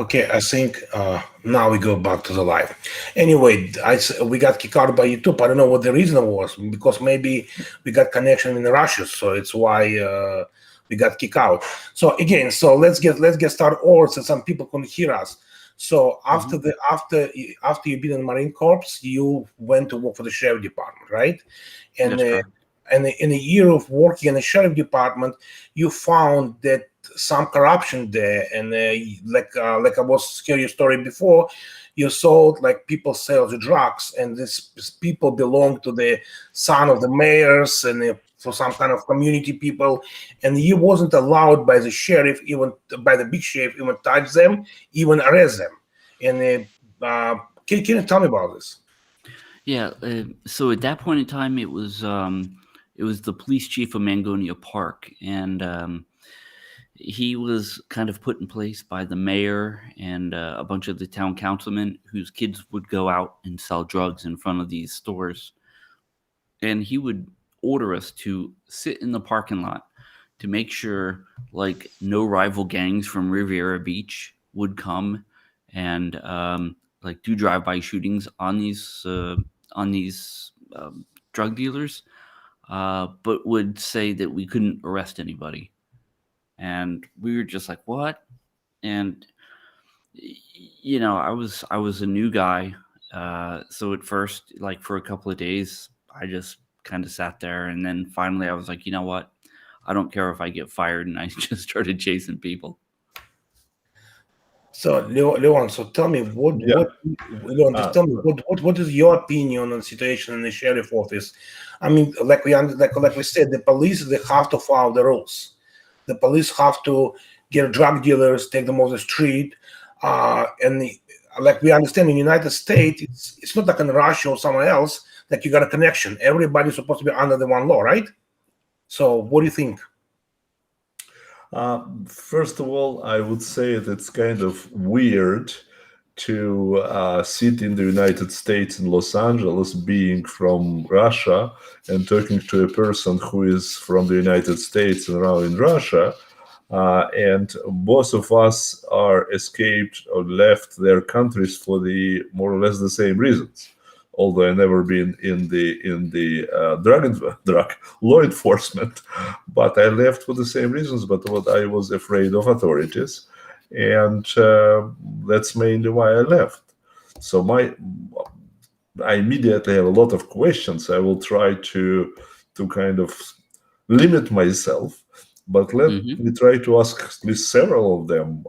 Okay, I think now we go back to the live. Anyway, we got kicked out by YouTube. I don't know what the reason was, because maybe we got connection in Russia, so it's why we got kicked out. So again, so let's get started. Or so some people couldn't hear us. So after after you've been in the Marine Corps, you went to work for the Sheriff Department, right? And That's correct. and in a year of working in the Sheriff Department, you found that some corruption there, and like I was hearing your story before, you saw like people sell the drugs, and these people belong to the son of the mayors and for some kind of community people, and he wasn't allowed by the sheriff, even by the big sheriff, even touch them, even arrest them. And can you tell me about this? Yeah. So at that point in time, it was the police chief of Mangonia Park, and he was kind of put in place by the mayor and a bunch of the town councilmen whose kids would go out and sell drugs in front of these stores. And he would order us to sit in the parking lot to make sure like no rival gangs from Riviera Beach would come and like do drive-by shootings on these drug dealers, but would say that we couldn't arrest anybody. And we were just like, what? And I was a new guy, so at first, like for a couple of days, I just kind of sat there, and then finally, I was like, you know what? I don't care if I get fired, and I just started chasing people. So, Leon, so tell me Leon, just tell me what is your opinion on the situation in the sheriff office? I mean, like we said, the police, they have to follow the rules. The police have to get drug dealers, take them off the street, like we understand in the United States, it's not like in Russia or somewhere else that you got a connection. Everybody's supposed to be under the one law, right? So, what do you think? First of all, I would say that it's kind of weird to sit in the United States in Los Angeles, being from Russia, and talking to a person who is from the United States and now in Russia. And both of us are escaped or left their countries for the more or less the same reasons. Although I've never been in the drug law enforcement, but I left for the same reasons. But what I was afraid of authorities, and that's mainly why I left. So I immediately have a lot of questions. I will try to kind of limit myself, but let me try to ask at least several of them.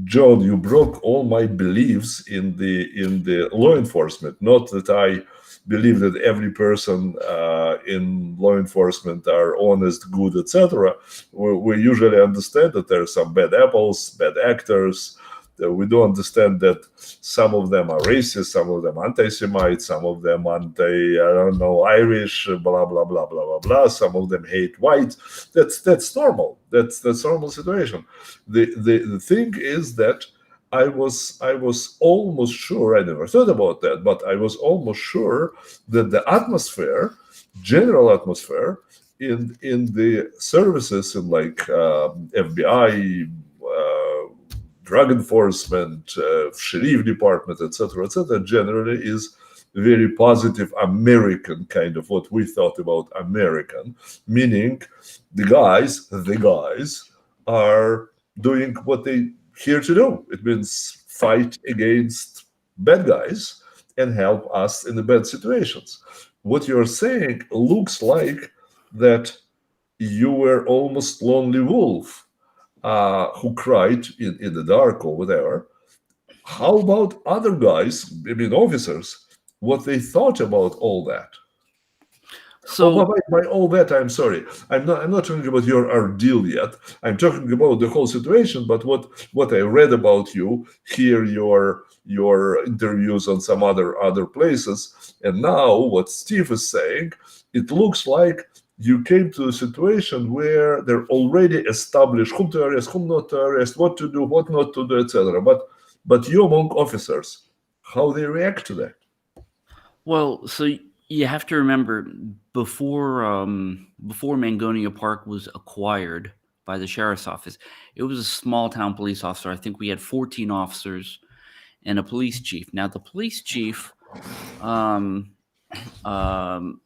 John, you broke all my beliefs in the law enforcement. Not that I believe that every person in law enforcement are honest, good, etc. We usually understand that there are some bad apples, bad actors. We do understand that some of them are racist, some of them anti-Semites, some of them Irish, blah blah blah blah blah blah. Some of them hate whites. That's normal. That's normal situation. The thing is that I was almost sure, I never thought about that, but I was almost sure that the atmosphere, general atmosphere in the services in like FBI, drug enforcement, sheriff department, etc., generally is very positive American kind of what we thought about American, meaning the guys are doing what they here to do. It means fight against bad guys and help us in the bad situations. What you're saying looks like that you were almost lonely wolf who cried in the dark or whatever. How about other guys, I mean officers, what they thought about all that? So by all that, I'm sorry. I'm not talking about your ordeal yet. I'm talking about the whole situation. But what I read about you, hear your interviews on some other places, and now what Steve is saying, it looks like you came to a situation where they're already established whom to arrest, whom not to arrest, what to do, what not to do, etc. But you among officers, how they react to that? Well, so you have to remember before Mangonia Park was acquired by the sheriff's office. It was a small town police officer. I think we had 14 officers and a police chief. Now, the police chief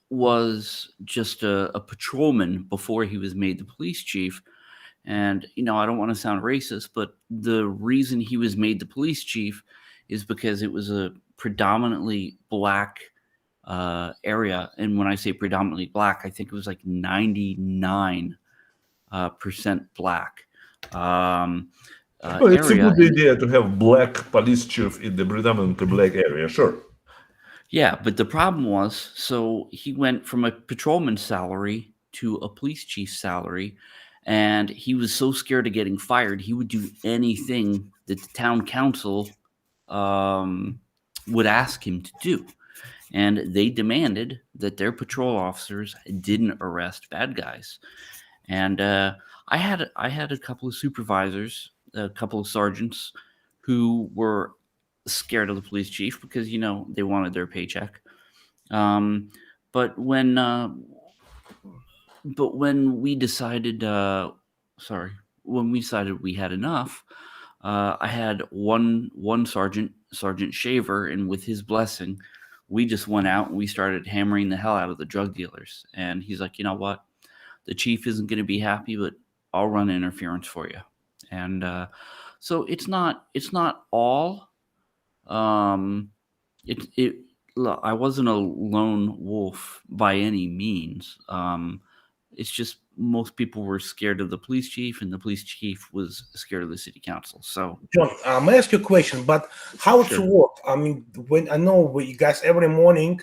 was just a patrolman before he was made the police chief. And, I don't want to sound racist, but the reason he was made the police chief is because it was a predominantly black area. And when I say predominantly black, I think it was like 99% black Well, it's a area. good idea to have black police chief in the predominantly black area, sure. Yeah, but the problem was, so he went from a patrolman salary to a police chief salary, and he was so scared of getting fired, he would do anything that the town council would ask him to do. And they demanded that their patrol officers didn't arrest bad guys. And I had a couple of supervisors, a couple of sergeants who were scared of the police chief because, they wanted their paycheck. But when we decided, we had enough, I had one Sergeant Shaver, and with his blessing, we just went out and we started hammering the hell out of the drug dealers. And he's like, you know what? The chief isn't going to be happy, but I'll run interference for you. And so it's not all. Look, I wasn't a lone wolf by any means. It's just most people were scared of the police chief, and the police chief was scared of the city council. So, John, I'm gonna ask you a question, but how to work? I mean, when I know you guys every morning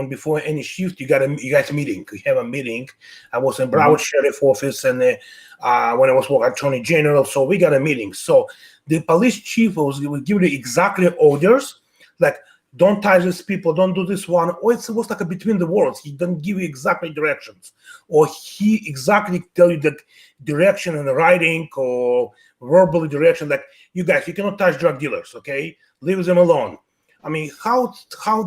before any shift, you guys a meeting. You have a meeting. I was in Broward Sheriff office, and when I was working Attorney General, so we got a meeting. So the police chief will give you exactly orders, like don't touch these people, don't do this one. Or it was like a between the words. He doesn't give you exactly directions, or he exactly tell you the direction in the writing or verbally direction. Like you guys, you cannot touch drug dealers. Okay, leave them alone. I mean, how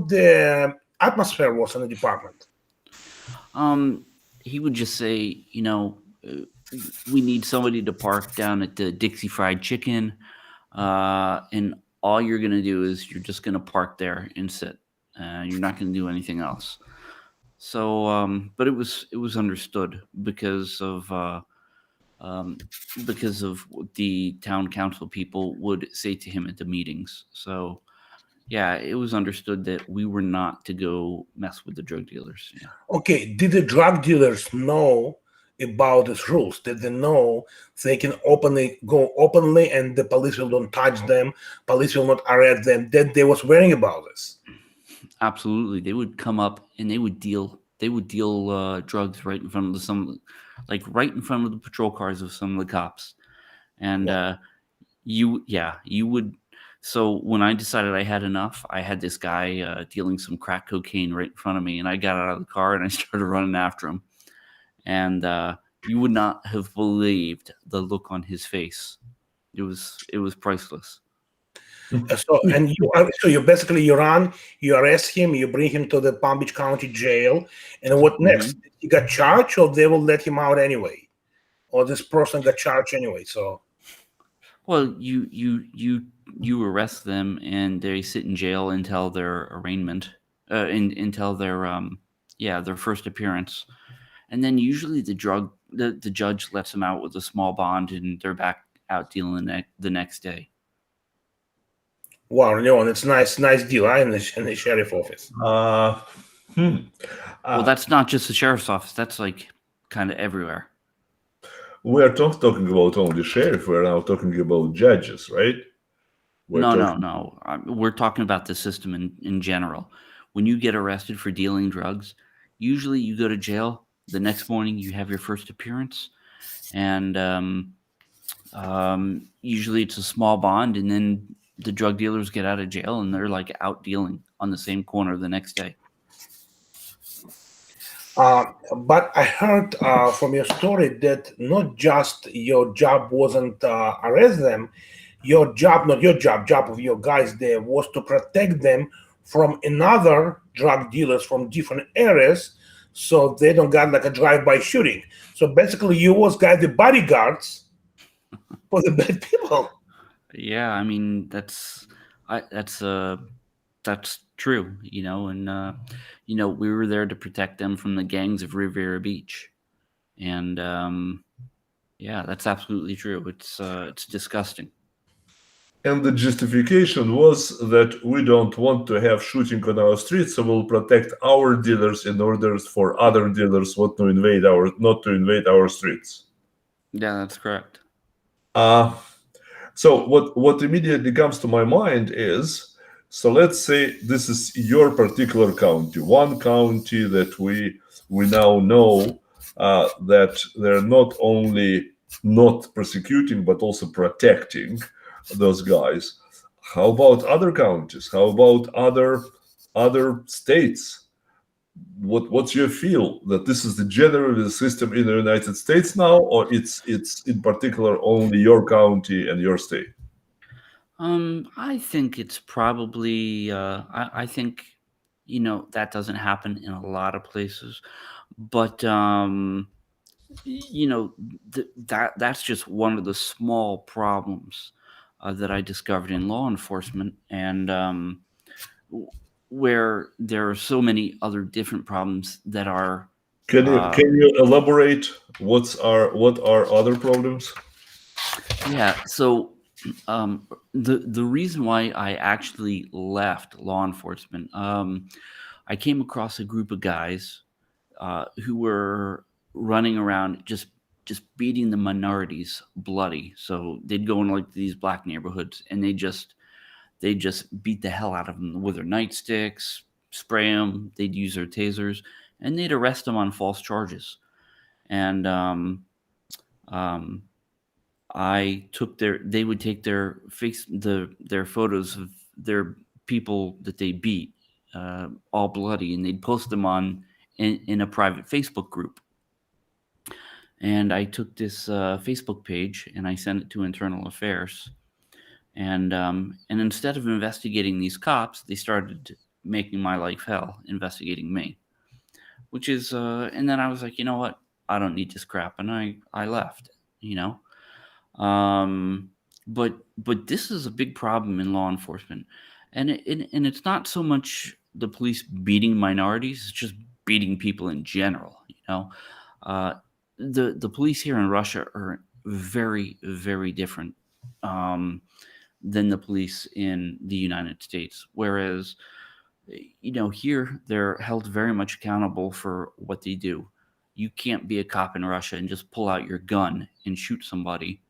the atmosphere was in the department? He would just say, we need somebody to park down at the Dixie Fried Chicken, and all you're going to do is you're just going to park there and sit. You're not going to do anything else. So, but it was understood because of what the town council people would say to him at the meetings. So, yeah, it was understood that we were not to go mess with the drug dealers. Yeah. Okay, did the drug dealers know about these rules? Did they know they can go openly and the police will not touch them, police will not arrest them? That they was worrying about this? Absolutely. They would come up and they would deal drugs right in front of right in front of the patrol cars of some of the cops. And you would. So when I decided I had enough, I had this guy dealing some crack cocaine right in front of me, and I got out of the car and I started running after him. And you would not have believed the look on his face. It was priceless. So you basically you arrest him, you bring him to the Palm Beach County Jail, and what next? He got charged, or they will let him out anyway, or this person got charged anyway? So, well, you arrest them and they sit in jail until their arraignment, until their first appearance. And then usually the judge lets them out with a small bond, and they're back out dealing the next day. Wow, and it's nice deal, right? In the sheriff office. Well, that's not just the sheriff's office. That's like kind of everywhere. We're not talking about only sheriff. We're now talking about judges, right? No. We're talking about the system in general. When you get arrested for dealing drugs, usually you go to jail. The next morning you have your first appearance, and usually it's a small bond, and then the drug dealers get out of jail and they're like out dealing on the same corner the next day. But I heard from your story that not just your job wasn't arrest them, job of your guys there was to protect them from another drug dealers from different areas, so they don't got like a drive-by shooting. So basically, you was got the bodyguards for the bad people. Yeah, I mean that's true, and we were there to protect them from the gangs of Riviera Beach, and yeah, that's absolutely true. It's disgusting. And the justification was that we don't want to have shooting on our streets, so we'll protect our dealers in order for other dealers not to invade our streets. Yeah, that's correct. So what immediately comes to my mind is, so let's say this is your particular county, one county that we now know that they're not only not prosecuting but also protecting those guys. How about other counties? How about other states? What's your feel that this is the general system in the United States now, or it's in particular only your county and your state? I think it's probably I think that doesn't happen in a lot of places, but that's just one of the small problems that I discovered in law enforcement, and where there are so many other different problems that are. Can you elaborate? What are other problems? Yeah, so the reason why I actually left law enforcement, I came across a group of guys who were running around just beating the minorities bloody. So they'd go in like these black neighborhoods and they just beat the hell out of them with their nightsticks, spray them. They'd use their tasers, and they'd arrest them on false charges. And they would take their their photos of their people that they beat, all bloody, and they'd post them in a private Facebook group. And I took this Facebook page and I sent it to Internal Affairs, and instead of investigating these cops, they started making my life hell investigating me, which is and then I was like, you know what, I don't need this crap, and I left, but this is a big problem in law enforcement, and it's not so much the police beating minorities; it's just beating people in general. The police here in Russia are very, very different than the police in the United States. Whereas, here they're held very much accountable for what they do. You can't be a cop in Russia and just pull out your gun and shoot somebody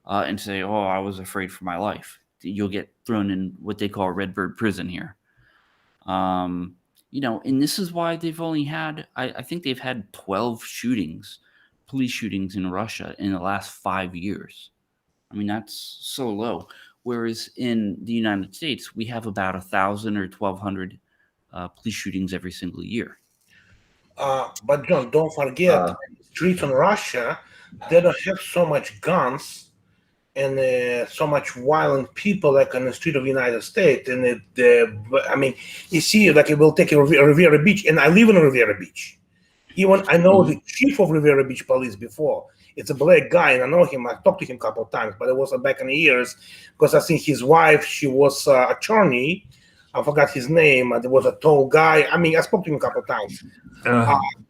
and say, "Oh, I was afraid for my life." You'll get thrown in what they call Redbird prison here. And this is why they've only had, I think they've had 12 police shootings in Russia in the last 5 years. I mean, that's so low. Whereas in the United States, we have about 1,000 or 1,200 police shootings every single year. But John, don't forget, streets in Russia, they don't have so much guns and so much violent people like on the street of the United States. And I mean, you see, like it will take a Riviera Beach, and I live in Riviera Beach. Even I know the chief of Riviera Beach Police before. It's a black guy, and I know him. I talked to him a couple of times, but it was back in the years because I think his wife, she was attorney. I forgot his name. There was a tall guy. I mean, I spoke to him a couple of times.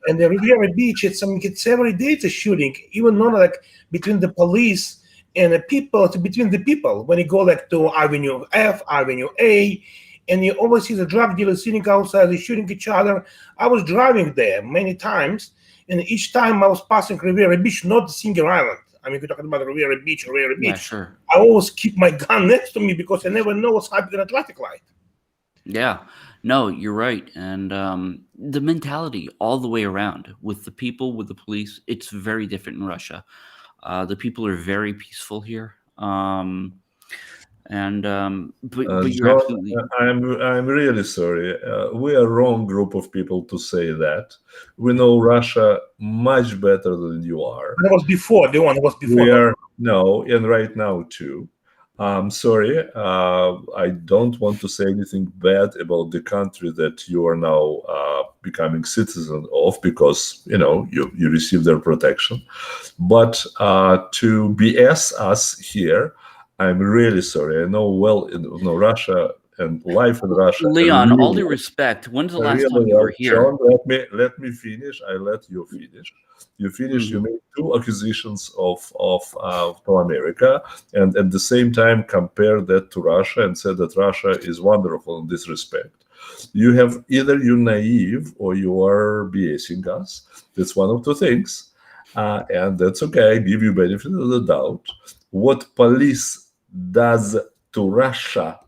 And the Riviera Beach, it's every day it's a shooting, even not like between the police and the people. It's between the people. When you go like to Avenue F, Avenue A, and you always see the drug dealers sitting outside, they shooting each other. I was driving there many times, and each time I was passing Riviera Beach, not the single island. I mean, we're talking about Riviera Beach. Yeah, sure. I always keep my gun next to me because I never know what's happening at the traffic light. Yeah, no, you're right. And the mentality all the way around with the people, with the police, it's very different in Russia. The people are very peaceful here. But you're absolutely. I'm really sorry. We are wrong group of people to say that. We know Russia much better than you are. That was before. The one was before. We are no, and right now too. I'm sorry. I don't want to say anything bad about the country that you are now becoming citizen of, because you receive their protection. But to BS us here, I'm really sorry. I know Russia and life in Russia. Leon, really all due respect, when's the last time really you were well. here? John, let me finish. I let you finish. You finish. You made 2 acquisitions to America, and at the same time compare that to Russia and said that Russia is wonderful in this respect. You have either you're naive or you are BSing us. That's one of 2 things, and that's okay. I give you benefit of the doubt. What police does to Russia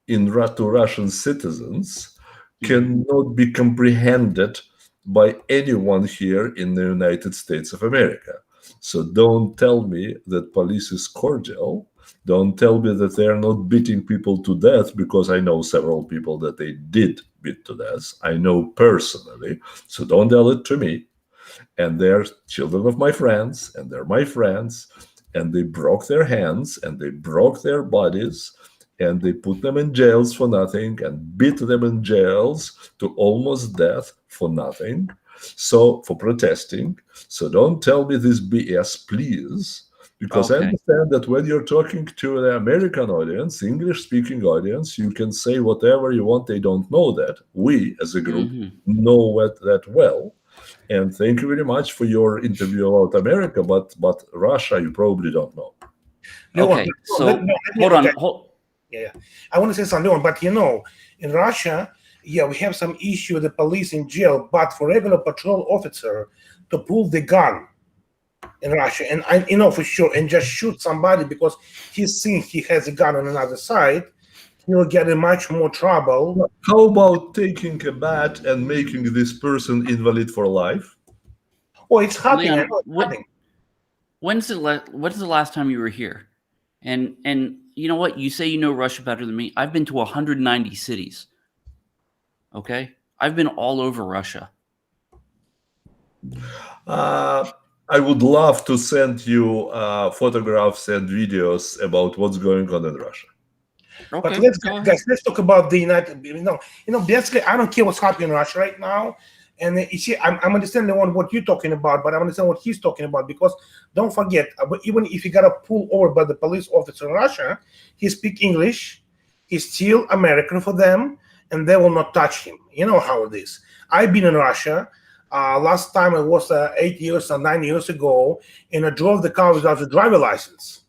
to Russian citizens cannot be comprehended by anyone here in the United States of America. So don't tell me that police is cordial. Don't tell me that they are not beating people to death, because I know several people that they did beat to death. I know personally. So don't tell it to me. And they're children of my friends, and they're my friends, and they broke their hands, and they broke their bodies, and they put them in jails for nothing, and beat them in jails to almost death for nothing. So for protesting. So don't tell me this BS, please, because I understand that when you're talking to the American audience, English-speaking audience, you can say whatever you want. They don't know that. We, as a group, know that well. And thank you very much for your interview about America, but Russia, you probably don't know. Okay, so hold on. Yeah, I want to say something, but in Russia, we have some issue with the police in jail, but for regular patrol officer to pull the gun in Russia, and for sure, and just shoot somebody because he thinks he has a gun on another side, he'll get in much more trouble. How about taking a bat and making this person invalid for life? Oh, it's happening. Leon, when's the last time you were here? And you know what? You say you know Russia better than me. I've been to 190 cities. Okay? I've been all over Russia. I would love to send you photographs and videos about what's going on in Russia. Okay, but let's talk about the United. Basically, I don't care what's happening in Russia right now. And you see, I'm understanding what you're talking about, but I understand what he's talking about, because don't forget, even if he got pulled over by the police officer in Russia, he speaks English, he's still American for them, and they will not touch him. You know how it is. I've been in Russia. Last time it was 8 years or 9 years ago, and I drove the car without a driver license.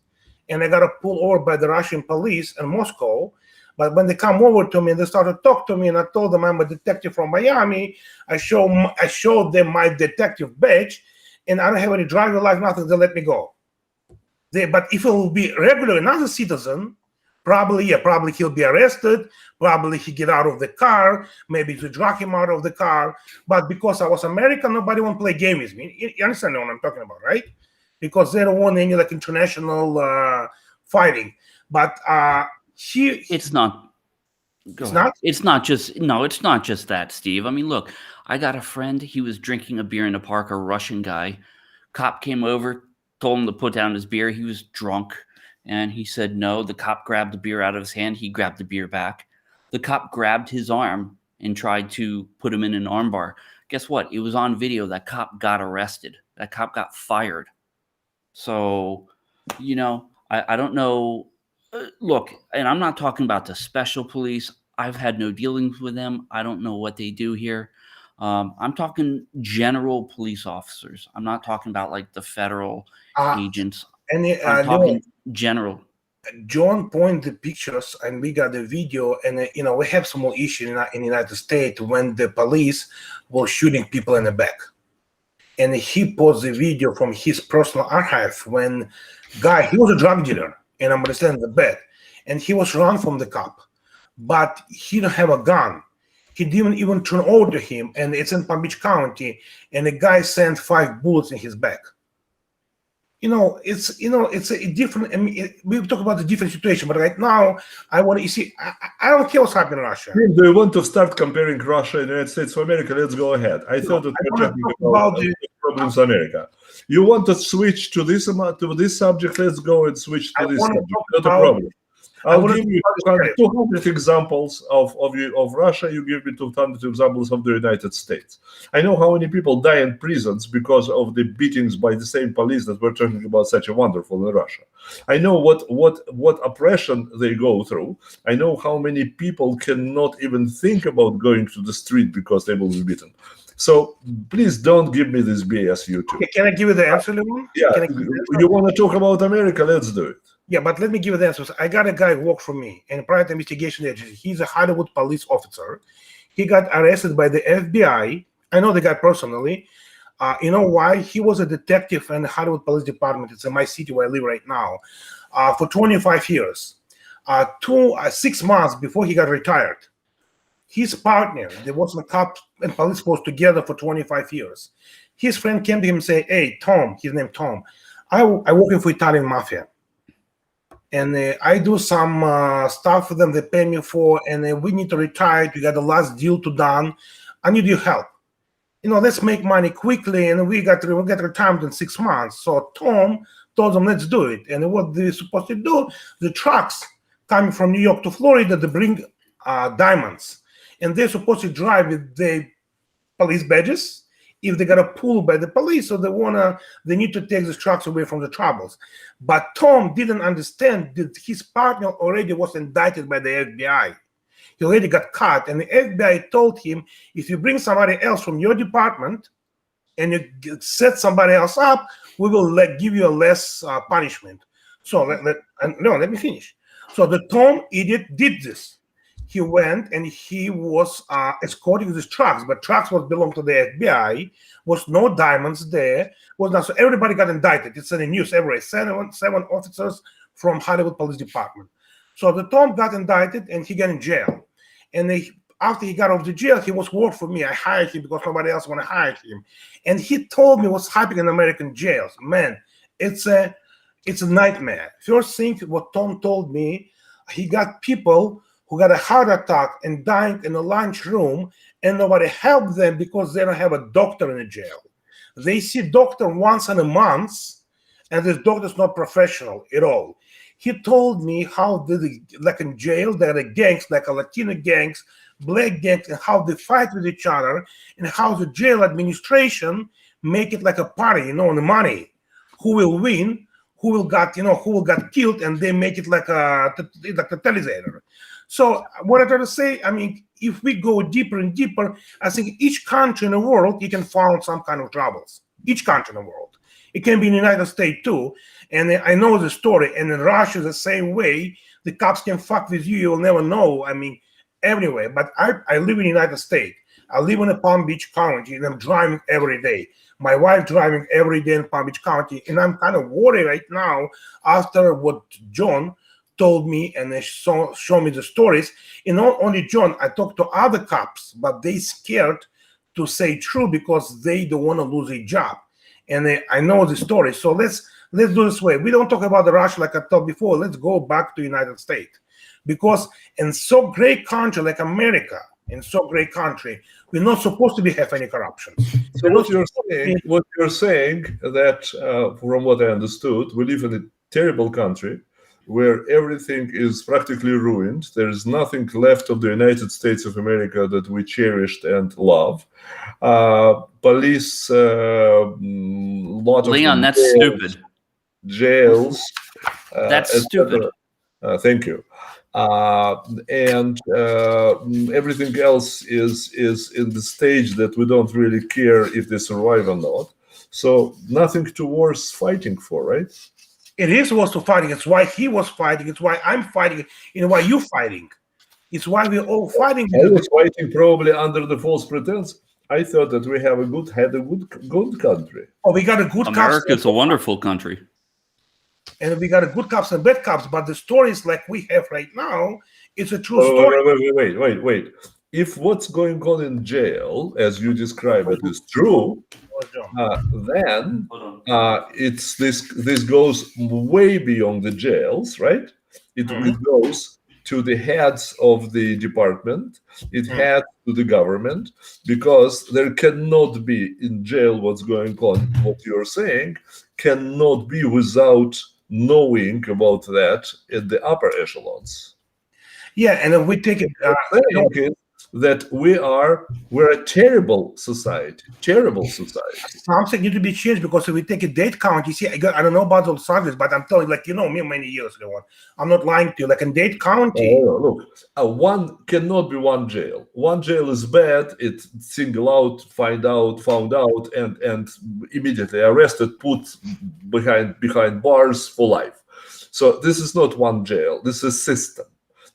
And I got pulled over by the Russian police in Moscow. But when they come over to me and they started to talk to me, and I told them I'm a detective from Miami, I showed them my detective badge, and I don't have any driver license, nothing. They let me go. But if it will be regular another citizen, probably he'll be arrested. Probably he get out of the car. Maybe to drag him out of the car. But because I was American, nobody want to play game with me. You understand what I'm talking about, right? Because they don't want any international fighting. But it's not just that, Steve. I mean, look, I got a friend. He was drinking a beer in the park, a Russian guy. Cop came over, told him to put down his beer. He was drunk, and he said no. The cop grabbed the beer out of his hand. He grabbed the beer back. The cop grabbed his arm and tried to put him in an armbar. Guess what? It was on video. That cop got arrested. That cop got fired. So, I don't know. Look, and I'm not talking about the special police. I've had no dealings with them. I don't know what they do here. I'm talking general police officers. I'm not talking about like the federal agents. I'm talking general. John pointed the pictures, and we got the video, and we have some more issue in the United States when the police were shooting people in the back. And he posted the video from his personal archive when he was a drug dealer, and I'm understanding the bed, and he was run from the cop, but he didn't have a gun. He didn't even turn over to him, and it's in Palm Beach County, and the guy sent 5 bullets in his back. It's a different. I mean, we talk about the different situation, but right now, I want to see. I don't care what's happening in Russia. Do you want to start comparing Russia and the United States of America? Let's go ahead. I thought that we're talking about the problems in America. You want to switch to this subject? Let's go and switch to this subject. Not a problem. I'll give you 200 examples of Russia. You give me 200 examples of the United States. I know how many people die in prisons because of the beatings by the same police that we're talking about such a wonderful in Russia. I know what oppression they go through. I know how many people cannot even think about going to the street because they will be beaten. So please don't give me this BS, you two. Can I give you the answer, Lemon? Yeah, you want to talk about America? Let's do it. Yeah, but let me give you the answers. I got a guy who worked for me in a private investigation agency. He's a Hollywood police officer. He got arrested by the FBI. I know the guy personally. You know why? He was a detective in the Hollywood Police Department. It's in my city where I live right now. For 25 years. 6 months before he got retired. His partner, they was the cops and police force together for 25 years. His friend came to him and said, "Hey, Tom," his name Tom, I working for Italian mafia. And I do some stuff for them they pay me for, and we need to retire. We got the last deal to done. I need your help. Let's make money quickly, and we get retirement in 6 months. So Tom told them, let's do it. And what they're supposed to do, the trucks coming from New York to Florida, they bring diamonds. And they're supposed to drive with the police badges. If they got a pull by the police, so they need to take the trucks away from the troubles. But Tom didn't understand that his partner already was indicted by the FBI. He already got caught, and the FBI told him, if you bring somebody else from your department and you set somebody else up, we will give you a less punishment. So let me finish. So the Tom idiot did this. He went and he was escorting his trucks, but trucks belonged to the FBI. Was no diamonds there. Was not, so everybody got indicted. It's in the news everywhere. Seven officers from Hollywood Police Department. So the Tom got indicted and he got in jail. And after he got off the jail, he was work for me. I hired him because nobody else want to hire him. And he told me what's happening in American jails. Man, it's a nightmare. First thing what Tom told me, he got people who got a heart attack and dying in the lunchroom, and nobody helped them because they don't have a doctor in the jail. They see doctor once in a month, and this doctor's not professional at all. He told me how like in jail, there are gangs, like a Latino gangs, black gangs, and how they fight with each other, and how the jail administration make it like a party, the money. Who will win? Who will got killed, and they make it like a totalizer. So what I'm trying to say, if we go deeper and deeper, I think each country in the world, you can find some kind of troubles. Each country in the world. It can be in the United States too. And I know the story. And in Russia, the same way, the cops can fuck with you. You'll never know. Everywhere. But I live in the United States. I live in a Palm Beach County, and I'm driving every day. My wife driving every day in Palm Beach County. And I'm kind of worried right now after what John told me, and they show me the stories. And not only John, I talked to other cops, but they scared to say true because they don't want to lose a job. And I know the story. So let's do this way. We don't talk about the Russia like I told before. Let's go back to the United States. Because in so great country like America, in so great country, we're not supposed to have any corruption. So what you're saying that, from what I understood, we live in a terrible country where everything is practically ruined. There is nothing left of the United States of America that we cherished and love. Police, lot of Leon, that's jails, stupid. Jails. That's stupid. Thank you. And everything else is in the stage that we don't really care if they survive or not. So nothing too worth fighting for, right? It is worth fighting. It's why he was fighting. It's why I'm fighting. Why you're fighting. It's why we're all fighting. I was fighting probably under the false pretense. I thought that we had a good country. Oh, we got a good cops. America's a wonderful country. And we got a good cops and bad cops. But the stories like we have right now, it's a true story. Wait. If what's going on in jail, as you describe it, is true, then this goes way beyond the jails, right? It goes to the heads of the department. It heads to the government, because there cannot be in jail what's going on. What you're saying cannot be without knowing about that in the upper echelons. Yeah, and if we take it, Saying is that we're a terrible society. something need to be changed, because if we take a date count, you see, I don't know about Los Angeles, but I'm telling you, like, you know me many years ago. I'm not lying to you. Like in Dade County. Look, one cannot be one jail. One jail is bad. It's single out, found out, and immediately arrested, put behind bars for life. So this is not one jail. This is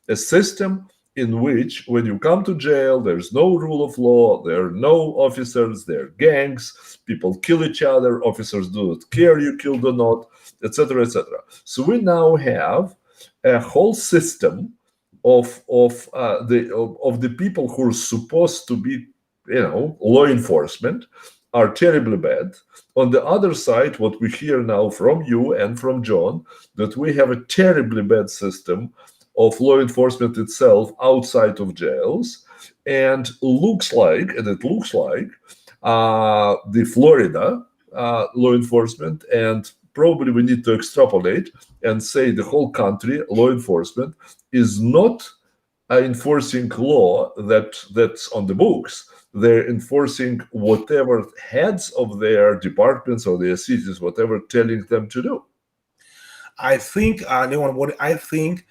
a system in which, when you come to jail, there's no rule of law, there are no officers, there are gangs, people kill each other, officers do not care you killed or not, etc., etc. So we now have a whole system of the people who are supposed to be, law enforcement, are terribly bad. On the other side, what we hear now from you and from John, that we have a terribly bad system of law enforcement itself outside of jails, and it looks like the Florida law enforcement, and probably we need to extrapolate and say the whole country law enforcement is not enforcing law that's on the books. They're enforcing whatever heads of their departments or their cities, whatever, telling them to do. I think, Leon, what I think,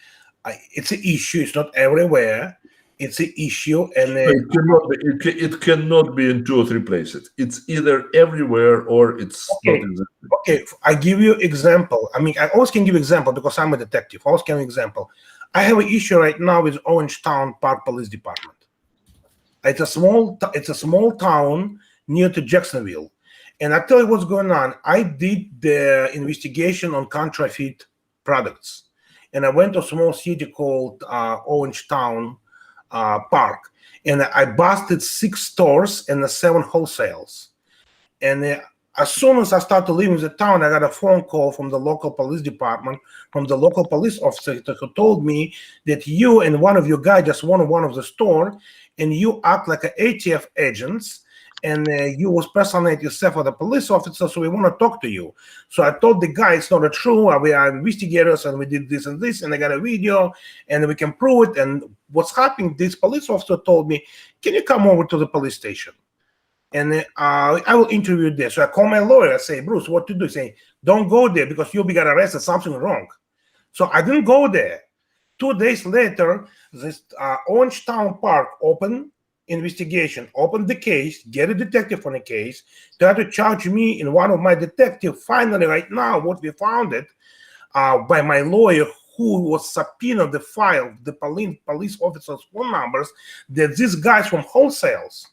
it's an issue. It's not everywhere. It's an issue, and it cannot be in 2 or 3 places. It's either everywhere or it's not exactly. Okay, I give you example. I mean, I always can give example because I'm a detective. I always can give example. I have an issue right now with Orangetown Park Police Department. It's a small town near to Jacksonville, and I tell you what's going on. I did the investigation on counterfeit products. And I went to a small city called Orangetown Park, and I busted 6 stores and 7 wholesales. And as soon as I started leaving the town, I got a phone call from the local police department, from the local police officer, who told me that you and one of your guys just won one of the store, and you act like an ATF agents, and you was personate yourself as a police officer, so we want to talk to you. So I told the guy it's not true. We are investigators, and we did this and this, and I got a video, and we can prove it. And what's happening? This police officer told me, "Can you come over to the police station?" And I will interview you there. So I call my lawyer. I say, "Bruce, what to do?" He say, "Don't go there because you'll be got arrested. Something wrong." So I didn't go there. 2 days later, this Orangetown Park opened investigation, open the case, get a detective on the case, try to charge me and one of my detectives. Finally, right now, what we found it by my lawyer, who was subpoenaed the file, the police officers' phone numbers, that these guys from wholesales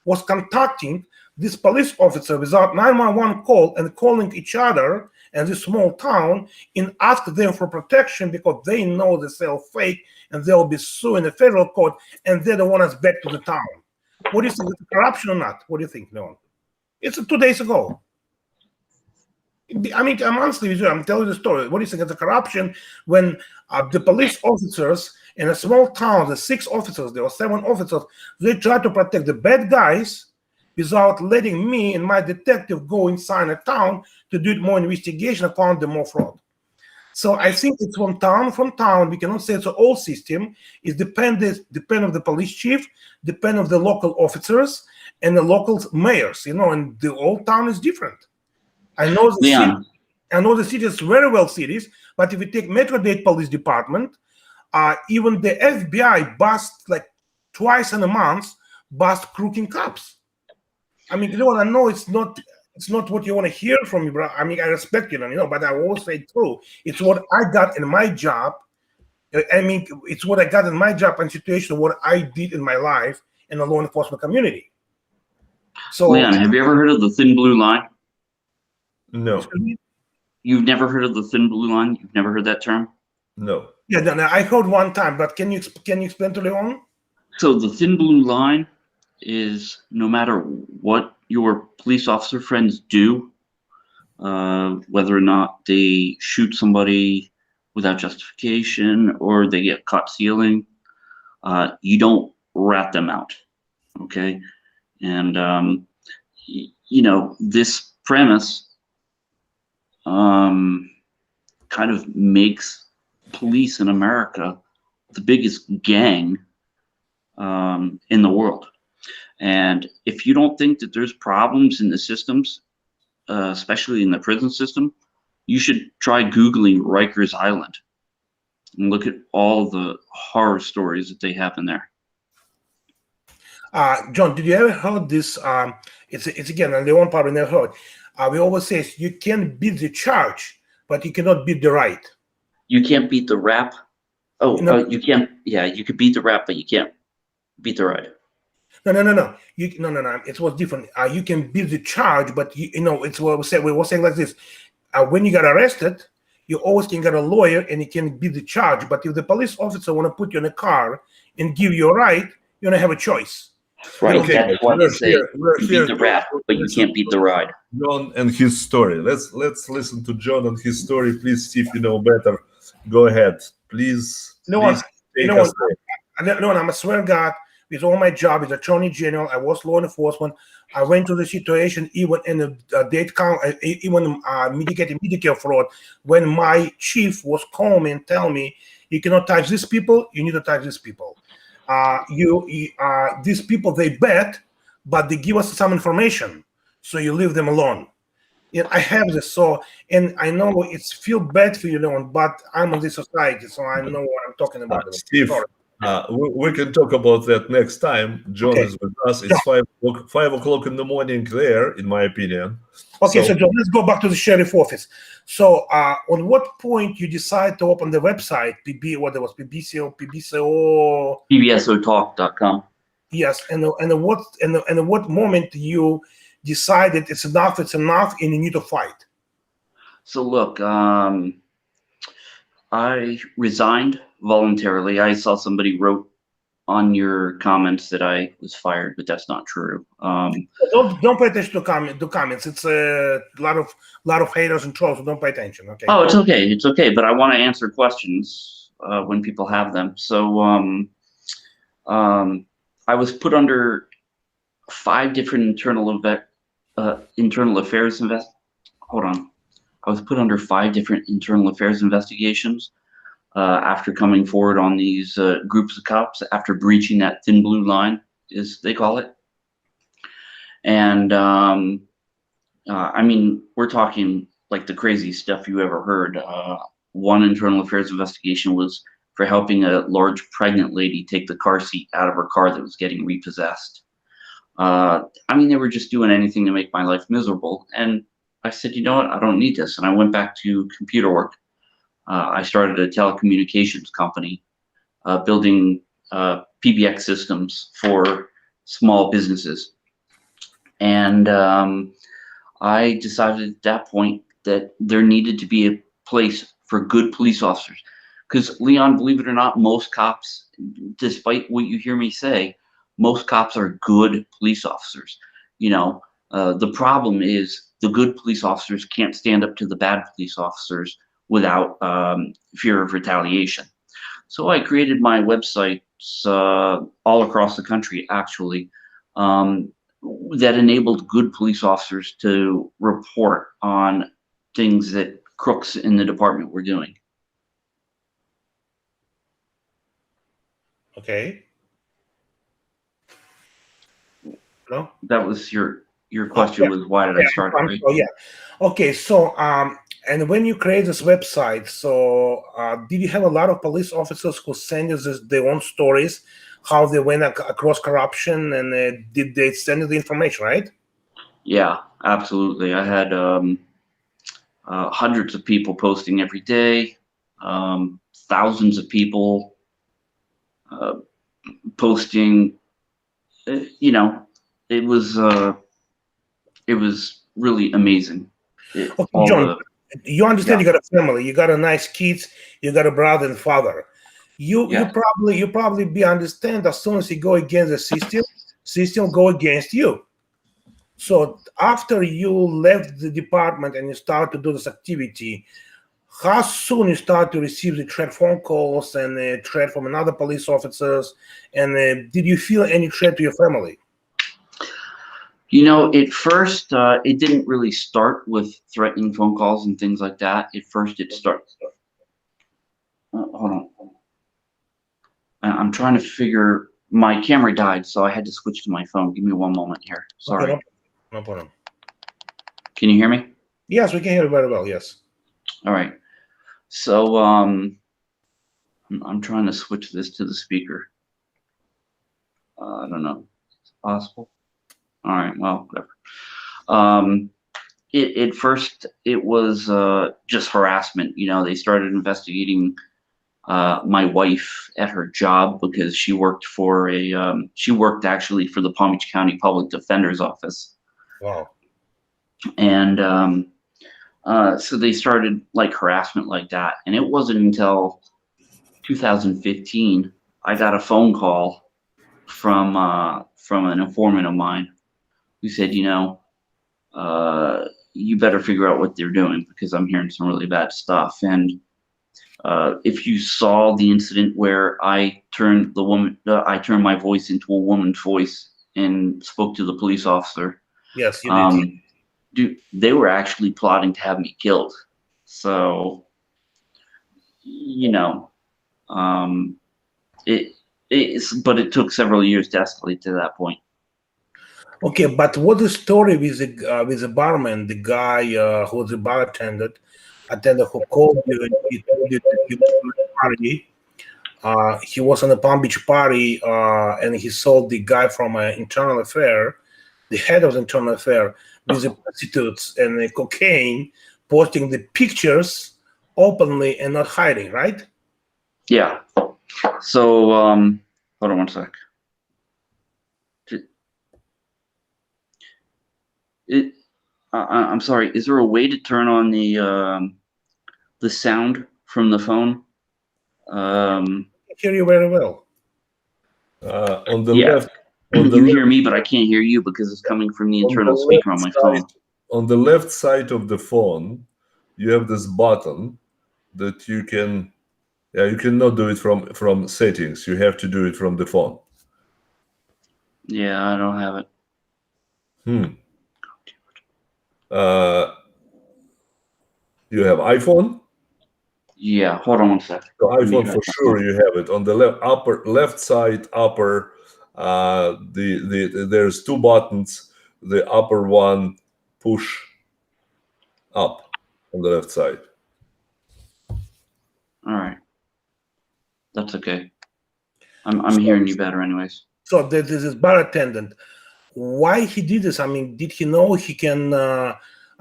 was contacting this police officer without 911 call and calling each other in this small town and ask them for protection because they know they sell fake and they'll be suing the federal court, and they don't want us back to the town. What do you think? Is it corruption or not? What do you think, Leon? It's 2 days ago. I mean, I'm honestly with you. I'm telling you the story. What do you think? It's a corruption when the police officers in a small town, the 6 officers, there were 7 officers, they try to protect the bad guys without letting me and my detective go inside a town to do more investigation and find them more fraud. So I think it's from town. We cannot say it's an old system. It depend of the police chief, depend of the local officers and the local mayors. And the old town is different. I know the city is very well cities, but if you take Metro-Dade Police Department, even the FBI bust like twice in a month, bust crooking cops. I mean, I know it's not what you want to hear from me, bro. I mean, I respect you, but I always say true. It's what I got in my job. I mean, it's what I got in my job and situation, what I did in my life in the law enforcement community. So, Leon, have you ever heard of the thin blue line? No. You've never heard of the thin blue line? You've never heard that term? No. Yeah, no, I heard one time, but can you explain to Leon? So the thin blue line is no matter what your police officer friends do, whether or not they shoot somebody without justification or they get caught stealing, you don't rat them out, okay? And, this premise kind of makes police in America the biggest gang in the world. And if you don't think that there's problems in the systems, especially in the prison system, you should try Googling Rikers Island and look at all the horror stories that they have in there. John, did you ever heard this? It's again, and the one part I never heard. We always say you can beat the charge, but you cannot beat the right. You can't beat the rap. Oh, No. you can't. Yeah, you could beat the rap, but you can't beat the right. No. No. It was different. You can beat the charge, but it's what we said. We were saying like this: when you got arrested, you always can get a lawyer and you can beat the charge. But if the police officer want to put you in a car and give you a ride, you don't have a choice. Right. Okay, That's why they say you here. beat the rap, but you can't beat the ride. John and his story. Let's listen to John and his story. Please, Steve, you know better. Go ahead, please. I'm a swear God. With all my job as attorney general, I was law enforcement. I went to the situation even in the date count, even mitigating Medicare fraud. When my chief was calling me and tell me, you cannot touch these people, you need to touch these people. These people, they bet, but they give us some information, so you leave them alone. Yeah, I have this, and I know it's feel bad for you, Leon, but I'm in this society, so I know what I'm talking about. Steve, we can talk about that next time. John is with us. It's 5 o'clock in the morning there, in my opinion. Okay, so John, let's go back to the sheriff office. So, on what point you decide to open the website, PBSOtalk.com. Yes, and what moment you decided it's enough, and you need to fight? So look, I resigned voluntarily. I saw somebody wrote on your comments that I was fired, but that's not true. Don't pay attention to comments. It's a lot of haters and trolls, so don't pay attention. Okay. Oh, it's okay. It's okay. But I want to answer questions when people have them. So I was put under 5 different internal affairs I was put under 5 different internal affairs investigations after coming forward on these groups of cops after breaching that thin blue line, as they call it. And I mean, we're talking like the crazy stuff you ever heard. One internal affairs investigation was for helping a large pregnant lady take the car seat out of her car that was getting repossessed. I mean, they were just doing anything to make my life miserable. And I said, you know what, I don't need this. And I went back to computer work. I started a telecommunications company, building PBX systems for small businesses. And I decided at that point that there needed to be a place for good police officers. Because, Leon, believe it or not, most cops, despite what you hear me say, most cops are good police officers. You know, the problem is the good police officers can't stand up to the bad police officers without fear of retaliation. So I created my websites all across the country, actually, that enabled good police officers to report on things that crooks in the department were doing. Okay. No? That was your question, was why did I start it, right? Oh, yeah. Okay, so and when you create this website, so did you have a lot of police officers who send you their own stories, how they went across corruption, and did they send you the information, right? Yeah, absolutely. I had hundreds of people posting every day, thousands of people posting. You know, it was really amazing. Okay, John, you understand, yeah. You got a family, you got a nice kids, you got a brother and father. You probably be understand as soon as you go against the system go against you. So after you left the department and you start to do this activity, how soon you start to receive the threat phone calls and threat from another police officers, and did you feel any threat to your family? You know, at first, it didn't really start with threatening phone calls and things like that. At first, it started. Hold on. I'm trying to figure. My camera died, so I had to switch to my phone. Give me one moment here. Sorry. Okay, no problem. Can you hear me? Yes, we can hear you very well. Yes. All right. So I'm trying to switch this to the speaker. I don't know. It's possible. All right. Well, whatever. At first, it was just harassment. You know, they started investigating my wife at her job because she worked for she worked actually for the Palm Beach County Public Defender's Office. Wow. And so they started like harassment like that. And it wasn't until 2015 I got a phone call from an informant of mine who said, you know, you better figure out what they're doing because I'm hearing some really bad stuff. And if you saw the incident where I turned I turned my voice into a woman's voice and spoke to the police officer. Yes, you did. Dude, they were actually plotting to have me killed. So, you know, but it took several years to escalate to that point. Okay, but what the story with the barman, the guy who was a bar attendant who called you and he told you that he was at a party. He was on a Palm Beach party and he saw the guy from internal affair, the head of the internal affair, with the prostitutes and the cocaine, posting the pictures openly and not hiding, right? Yeah. So hold on one sec. I'm sorry. Is there a way to turn on the sound from the phone? I hear you very well. On the left, you hear me, but I can't hear you because it's coming from the internal speaker on my phone. On the left side of the phone, you have this button that you can. Yeah, you cannot do it from settings. You have to do it from the phone. Yeah, I don't have it. You have iPhone? Yeah, hold on one second. So iPhone for sure you have it. On the left side upper, there's two buttons. The upper one push up on the left side. All right. That's okay. I'm hearing you better anyways. So this is bar attendant. Why he did this? I mean, did he know he can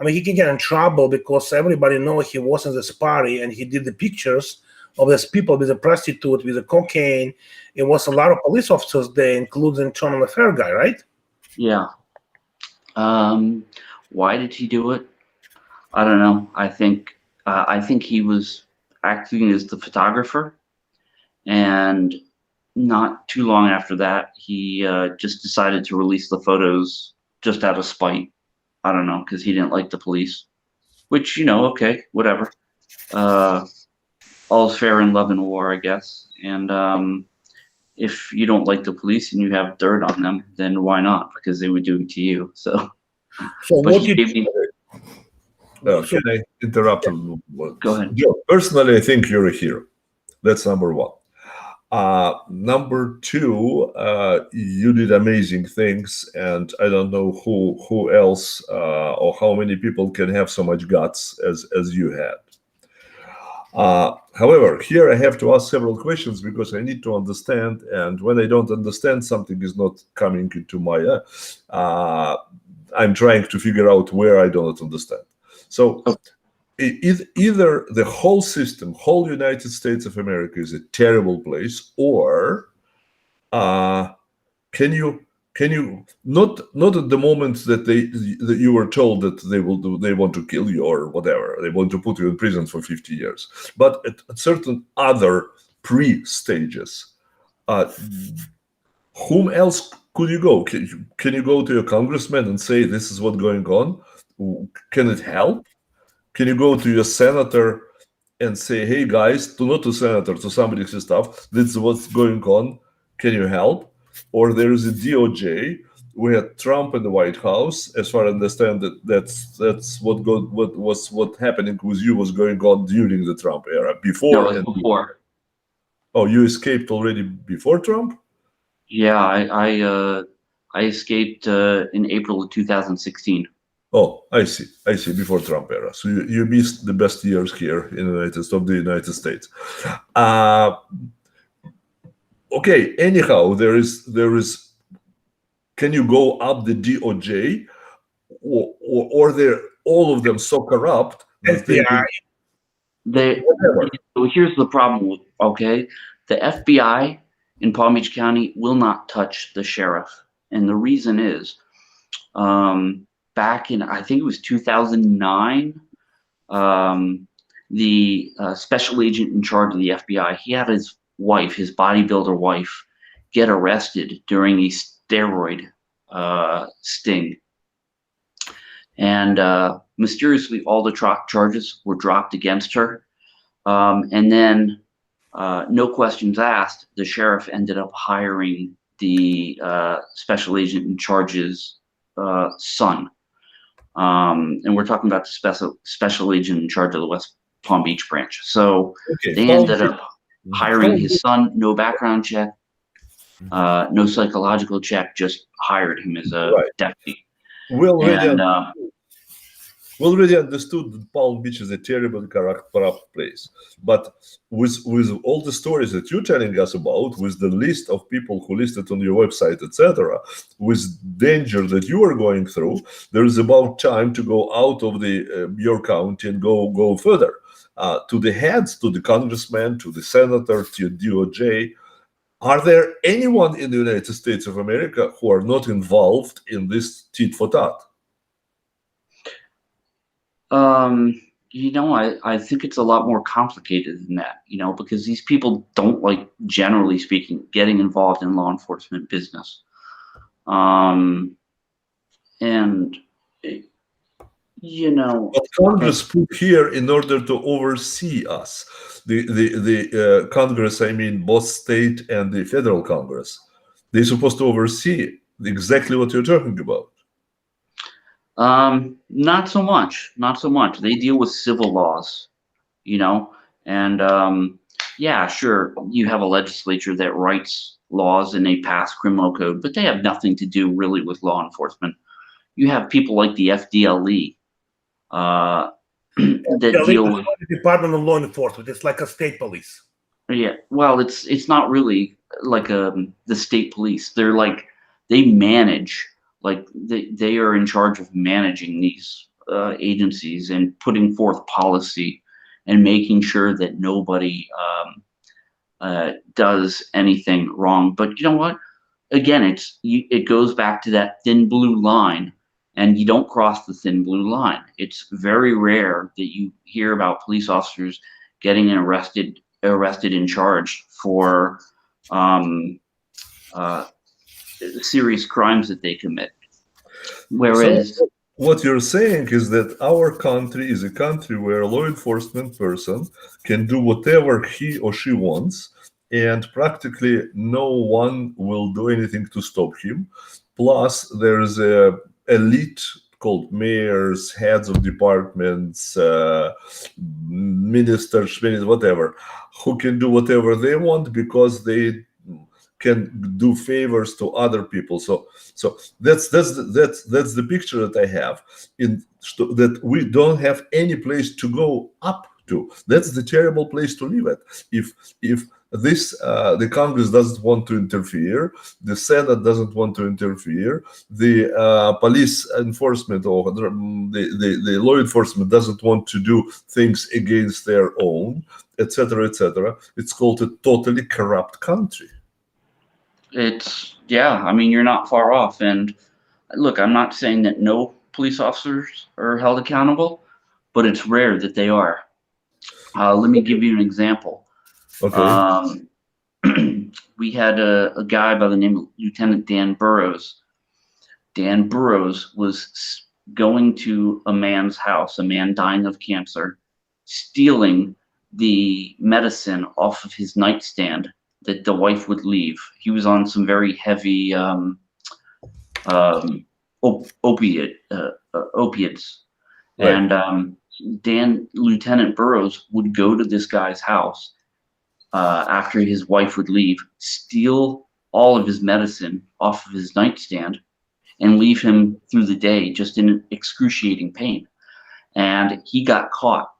he can get in trouble because everybody knows he was in this party and he did the pictures of these people with a prostitute, with the cocaine. It was a lot of police officers there, including the internal affair guy, right? Yeah. Why did he do it? I don't know. I think he was acting as the photographer, and not too long after that, he just decided to release the photos just out of spite. I don't know, because he didn't like the police, which, you know, okay, whatever. All's fair in love and war, I guess. And if you don't like the police and you have dirt on them, then why not? Because they would do it to you. So what did can I interrupt a little? Go ahead. Personally, I think you're a hero. That's number one. Number two, you did amazing things, and I don't know who else or how many people can have so much guts as you had. However, here I have to ask several questions because I need to understand, and when I don't understand, something is not coming into my. I'm trying to figure out where I don't understand. So. Either the whole system, whole United States of America is a terrible place, or can you not at the moment that you were told that they want to kill you or whatever, they want to put you in prison for 50 years, but at certain other pre-stages, whom else could you go? Can you go to your congressman and say this is what's going on? Can it help? Can you go to your senator and say, hey guys, not to senator, to somebody stuff, this is what's going on, can you help? Or there is a DOJ, we had Trump in the White House. As far as I understand, that's what happening with you was going on during the Trump era, before. No, it was before. Oh, you escaped already before Trump? Yeah, I escaped in April of 2016. Oh, I see. Before Trump era. So you missed the best years here in the United States. Okay. Anyhow, there is. Can you go up the DOJ, or they're all of them so corrupt that so here's the problem with, okay, the FBI in Palm Beach County will not touch the sheriff, and the reason is, back in, I think it was 2009, the special agent in charge of the FBI, he had his wife, his bodybuilder wife, get arrested during a steroid sting, and mysteriously all the charges were dropped against her, and then no questions asked, the sheriff ended up hiring the special agent in charge's son, and we're talking about the special agent in charge of the West Palm Beach branch. So they ended up hiring his son, no background check, no psychological check, just hired him as a deputy. We already understood that Palm Beach is a terribly corrupt place. But with all the stories that you're telling us about, with the list of people who listed on your website, etc., with danger that you are going through, there is about time to go out of your county and go further to the heads, to the congressman, to the senator, to DOJ. Are there anyone in the United States of America who are not involved in this tit for tat? I think it's a lot more complicated than that, because these people don't like, generally speaking, getting involved in law enforcement business. But Congress put here in order to oversee us. The Congress, I mean, both state and the federal Congress, they're supposed to oversee exactly what you're talking about. Not so much. They deal with civil laws, and yeah, sure, you have a legislature that writes laws and they pass criminal code, but they have nothing to do really with law enforcement. You have people like the FDLE that deal with the Department of Law Enforcement. It's like a state police. Yeah, well, it's not really like the state police. They're like, they manage. Like they are in charge of managing these agencies and putting forth policy and making sure that nobody does anything wrong. But you know what? Again, it goes back to that thin blue line, and you don't cross the thin blue line. It's very rare that you hear about police officers getting arrested and charged for serious crimes that they commit. Whereas, so what you're saying is that our country is a country where a law enforcement person can do whatever he or she wants, and practically no one will do anything to stop him. Plus, there's a elite called mayors, heads of departments, ministers, whatever, who can do whatever they want because they can do favors to other people. So that's the picture that I have, that we don't have any place to go up to. That's the terrible place to live at. If this the Congress doesn't want to interfere, the Senate doesn't want to interfere, the police enforcement or the law enforcement doesn't want to do things against their own, etc., it's called a totally corrupt country. I mean, you're not far off. And look, I'm not saying that no police officers are held accountable, but it's rare that they are. Let me give you an example. Okay. We had a guy by the name of Lieutenant Dan Burrows. Dan Burrows was going to a man's house, a man dying of cancer, stealing the medicine off of his nightstand that the wife would leave. He was on some very heavy opiates. Right. And Lieutenant Burroughs would go to this guy's house after his wife would leave, steal all of his medicine off of his nightstand, and leave him through the day just in excruciating pain. And he got caught,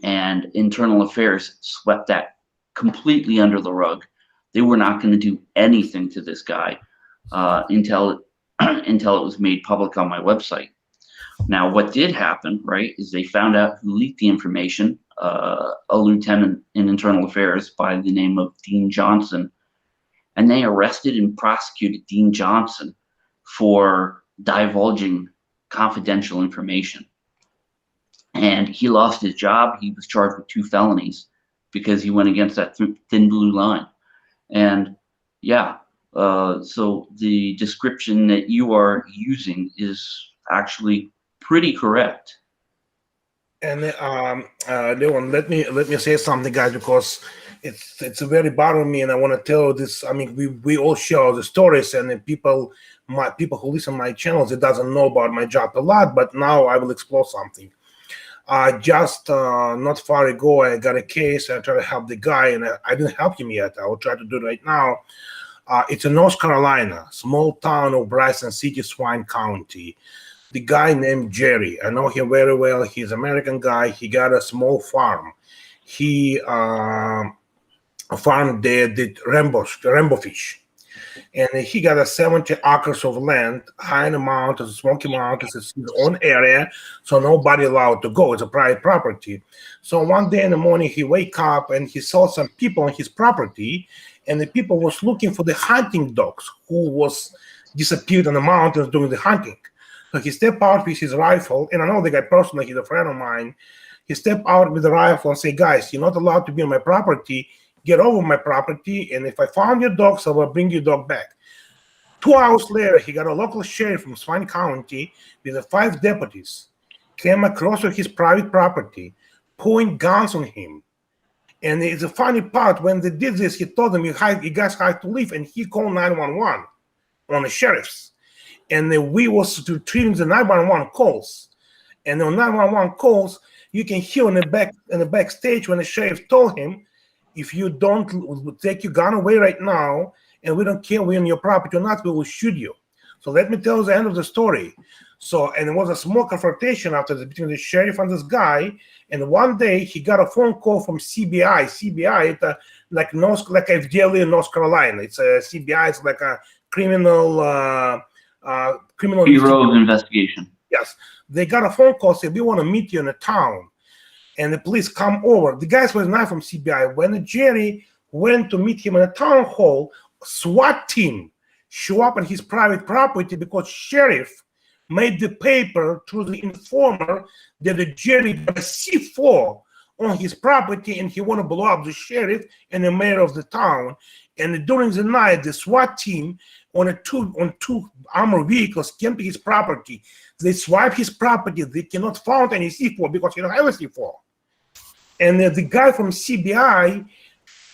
and Internal Affairs swept that completely under the rug. They were not going to do anything to this guy until it was made public on my website. Now, what did happen, right, is they found out who leaked the information, a lieutenant in Internal Affairs by the name of Dean Johnson, and they arrested and prosecuted Dean Johnson for divulging confidential information. And he lost his job. He was charged with 2 felonies because he went against that thin blue line. And yeah, so the description that you are using is actually pretty correct. And Leon, let me say something, guys, because it's very bothering me, and I want to tell this. I mean, we all share the stories, and then people who listen to my channels, it doesn't know about my job a lot, but now I will explore something. Just not far ago, I got a case. I tried to help the guy, and I didn't help him yet. I will try to do it right now. It's in North Carolina, small town of Bryson City, Swan County. The guy named Jerry, I know him very well. He's an American guy. He got a small farm. He farmed the rainbow fish. And he got a 70 acres of land, high in the mountains, Smoky Mountains. It's his own area, so nobody allowed to go. It's a private property. So one day in the morning, he wake up and he saw some people on his property, and the people was looking for the hunting dogs who was disappeared in the mountains doing the hunting. So he stepped out with his rifle, and I know the guy personally, he's a friend of mine. He stepped out with the rifle and say, guys, you're not allowed to be on my property. Get over my property, and if I found your dogs, I will bring your dog back. 2 hours later, he got a local sheriff from Swan County with 5 deputies, came across to his private property, pointing guns on him. And it's a funny part, when they did this, he told them, you guys have to leave, and he called 911 on the sheriffs. And then we was retrieving the 911 calls. And on 911 calls, you can hear in the backstage when the sheriff told him, if you don't take your gun away right now, and we don't care we're on your property or not, we will shoot you. So let me tell you the end of the story. So, and it was a small confrontation between the sheriff and this guy. And one day he got a phone call from CBI. CBI, it's like FDA in North Carolina. It's a CBI. It's like a criminal Bureau of Investigation. Yes, they got a phone call saying, we want to meet you in the town. And the police come over. The guys was not from CBI. When Jerry went to meet him in a town hall, SWAT team show up on his private property because sheriff made the paper through the informer that the Jerry got a C4 on his property, and he want to blow up the sheriff and the mayor of the town. And during the night, the SWAT team on two armored vehicles came to his property. They swiped his property. They cannot find any C4 because he don't have a C4. And the guy from CBI,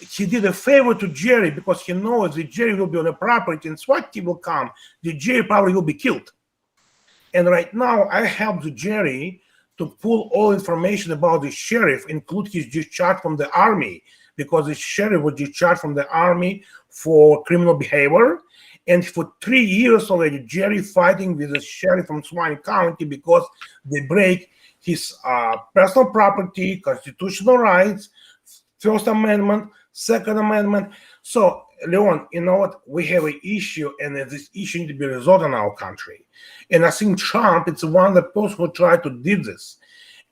he did a favor to Jerry because he knows that Jerry will be on the property and SWAT team will come. The Jerry probably will be killed. And right now, I helped Jerry to pull all information about the sheriff, include his discharge from the army, because the sheriff was discharged from the army for criminal behavior. And for 3 years already, Jerry fighting with the sheriff from Swan County because they break his personal property, constitutional rights, First Amendment, Second Amendment. So, Leon, you know what? We have an issue, and this issue needs to be resolved in our country. And I think Trump, it's one of the person who tried to do this.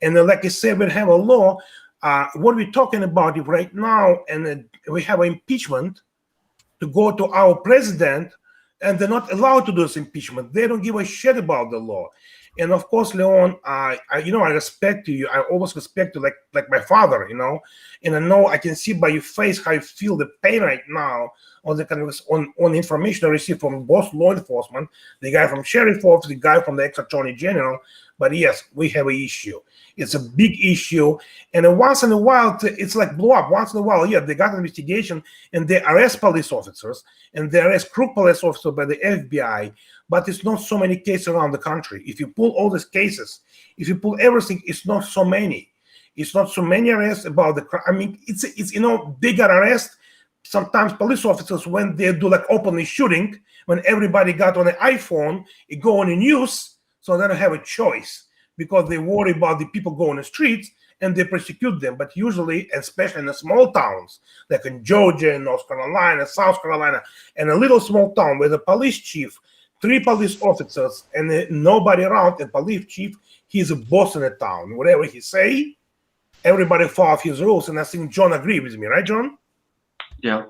And like I said, we have a law. What we're talking about if right now, and we have an impeachment to go to our president, and they're not allowed to do this impeachment. They don't give a shit about the law. And of course, Leon, I respect you. I always respect you like my father, you know. And I know I can see by your face how you feel the pain right now on the kind of on information I received from both law enforcement, the guy from sheriff office, the guy from the ex-attorney general. But yes, we have an issue. It's a big issue, and then once in a while, it's like blow up. Once in a while, yeah, they got an investigation and they arrest police officers and they arrest crook police officers by the FBI. But it's not so many cases around the country. If you pull all these cases, if you pull everything, it's not so many. It's not so many arrests about the crime. I mean, it's they got arrested. Sometimes police officers, when they do like openly shooting, when everybody got on an iPhone, it go on the news, so they don't have a choice because they worry about the people go on the streets and they persecute them. But usually, especially in the small towns, like in Georgia, North Carolina, South Carolina, and a little small town where the police chief, 3 police officers, and nobody around, and police chief, he's a boss in the town. Whatever he say, everybody follow his rules. And I think John agreed with me, right, John? Yeah.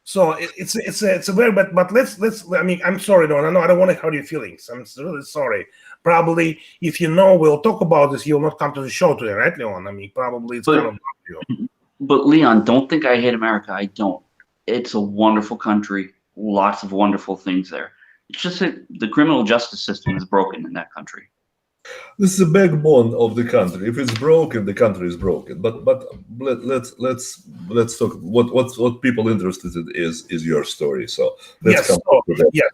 So it's a very bad, but let's I mean, I'm sorry, Don. I don't want to hurt your feelings. I'm really sorry. Probably if we'll talk about this, you'll not come to the show today, right, Leon? I mean, probably it's kind of you. But Leon, don't think I hate America. I don't. It's a wonderful country. Lots of wonderful things there. It's just that the criminal justice system is broken in that country. This is the backbone of the country. If it's broken, the country is broken. But let's talk. What people interested in is your story. So let's come to that. Yes.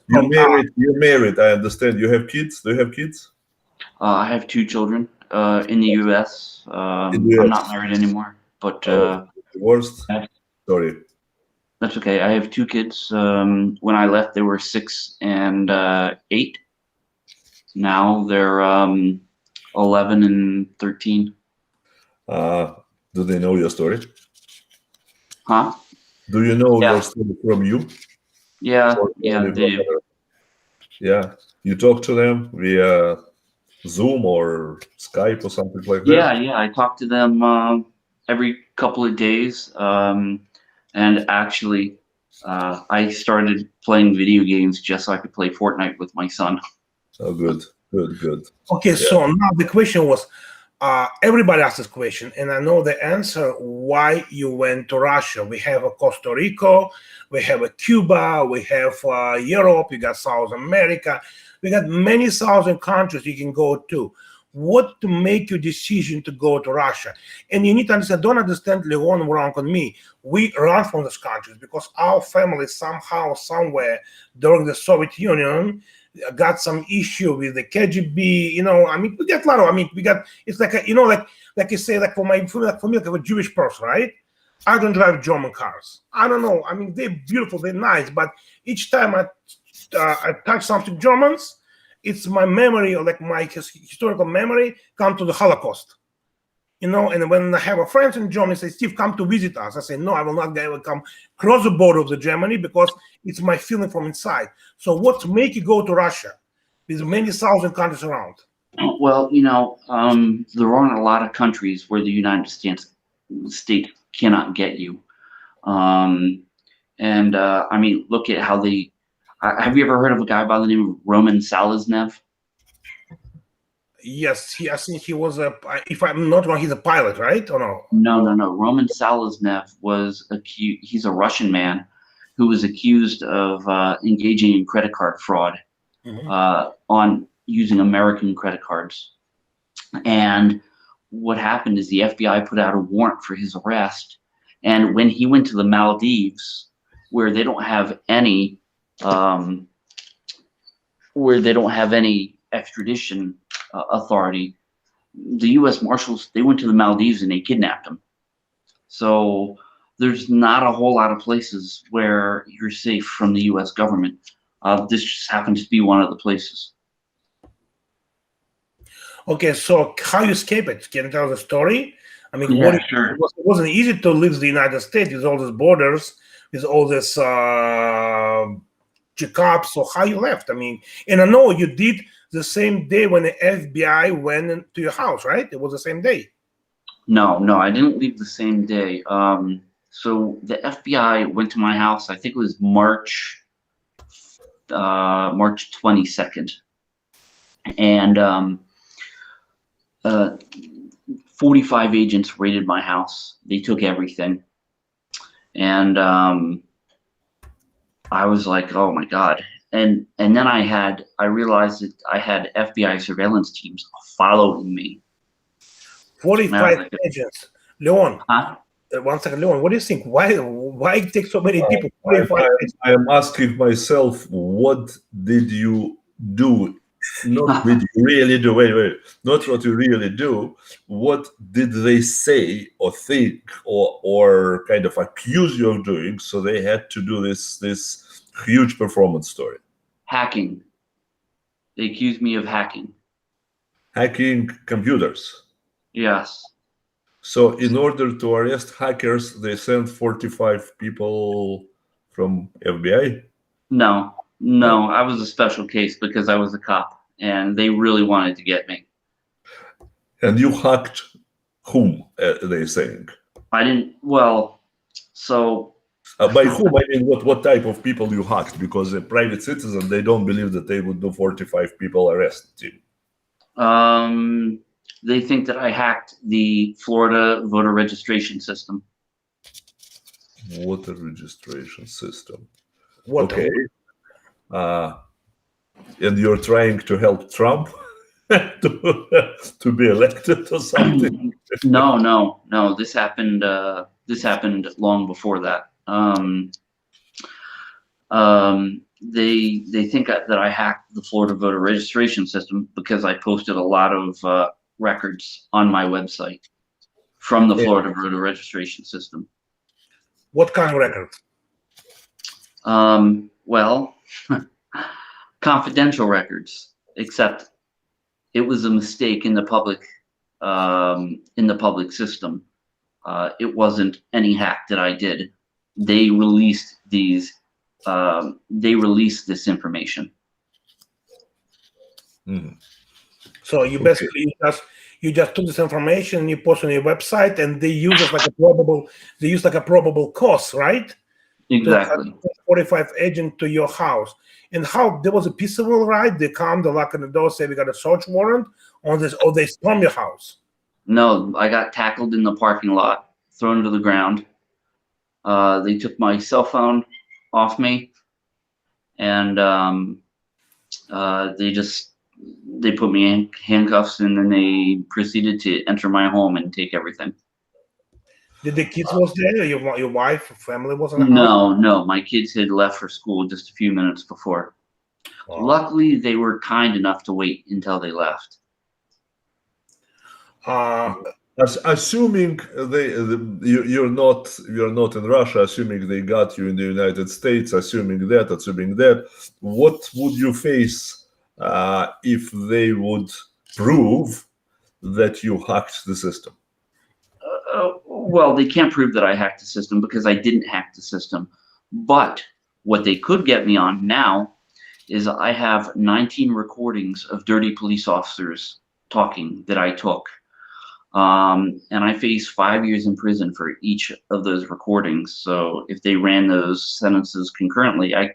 You're married. I understand. You have kids. Do you have kids? I have 2 children in the U.S. I'm not married anymore, but divorced. Sorry. That's okay. I have 2 kids. When I left, they were 6 and 8. Now they're 11 and 13. Do they know your story? Huh? Do you know your story from you? Yeah, they do. Yeah. You talk to them via Zoom or Skype or something like that? Yeah. I talk to them every couple of days. And actually, I started playing video games just so I could play Fortnite with my son. Oh, good. Okay, so now the question was, everybody asked this question, and I know the answer why you went to Russia. We have a Costa Rica, we have a Cuba, we have Europe, we got South America, we got many thousand countries you can go to. What to make your decision to go to Russia? And you need to understand, don't understand Leon wrong on me. We run from those countries because our family somehow, somewhere during the Soviet Union, got some issue with the KGB, I mean, we got a lot of, it's like, like you say, like for me, like a Jewish person, right? I don't drive German cars. I don't know. I mean, they're beautiful, they're nice, but each time I touch something Germans, it's my memory, or like my historical memory, come to the Holocaust. And when I have a friend in Germany say, Steve, come to visit us. I say, no, I will not ever come cross the border of the Germany because it's my feeling from inside. So what make you go to Russia? There's many thousand countries around. Well, there aren't a lot of countries where the United States cannot get you. I mean, look at how have you ever heard of a guy by the name of Roman Stsve? Yes, I think he was if I'm not wrong, he's a pilot, right? Or no? No. Roman Stsve was accused. He's a Russian man who was accused of engaging in credit card fraud on using American credit cards. And what happened is the FBI put out a warrant for his arrest. And when he went to the Maldives, where they don't have any, extradition authority, the U.S. Marshals, they went to the Maldives and they kidnapped him. So there's not a whole lot of places where you're safe from the U.S. government. This just happens to be one of the places. Okay, so how you escape it? Can you tell the story? I mean, Sure. It wasn't easy to leave the United States with all these borders, with all this checkups. So how you left? I mean, and I know you did the same day when the FBI went into your house, right? It was the same day. No, I didn't leave the same day. So the FBI went to my house. I think it was March 22nd, and 45 agents raided my house. They took everything, and I was like, oh my God. And then I realized that I had FBI surveillance teams following me. 45 agents. Leon, Huh? 1 second, Leon. What do you think? Why it takes so many people? 45 agents? I am asking myself, what did you do? Not did you really do. Wait. Not what you really do. What did they say or think or kind of accuse you of doing? So they had to do this huge performance story. Hacking. They accused me of hacking. Hacking computers. Yes. So in order to arrest hackers, they sent 45 people from FBI? No, I was a special case because I was a cop, and they really wanted to get me. And you hacked whom, they saying? I didn't, well, so... By whom, I mean, what type of people you hacked? Because a private citizen, they don't believe that they would do 45 people arrest. They think that I hacked the Florida voter registration system. Voter registration system. What? Okay. And you're trying to help Trump to be elected or something? No. This happened long before that. They think that I hacked the Florida voter registration system because I posted a lot of records on my website from the Florida voter registration system. What kind of records? Well, confidential records, except it was a mistake in the public system. It wasn't any hack that I did. They released these. They released this information. Mm. So you basically you just took this information and you post on your website, and they use it like a probable. They use like a probable cause, right? Exactly. 45 agent to your house. And how there was a peaceable ride? They come, they knock on the door, say we got a search warrant on this, or they storm your house. No, I got tackled in the parking lot, thrown to the ground. They took my cell phone off me, and they put me in handcuffs, and then they proceeded to enter my home and take everything. Did the kids was there? Your wife, family was in the house? No. My kids had left for school just a few minutes before. Oh. Luckily, they were kind enough to wait until they left. Assuming you're not in Russia, assuming they got you in the United States, assuming that, what would you face if they would prove that you hacked the system? Well, they can't prove that I hacked the system because I didn't hack the system. But what they could get me on now is I have 19 recordings of dirty police officers talking that I took. And I face 5 years in prison for each of those recordings. So if they ran those sentences concurrently, I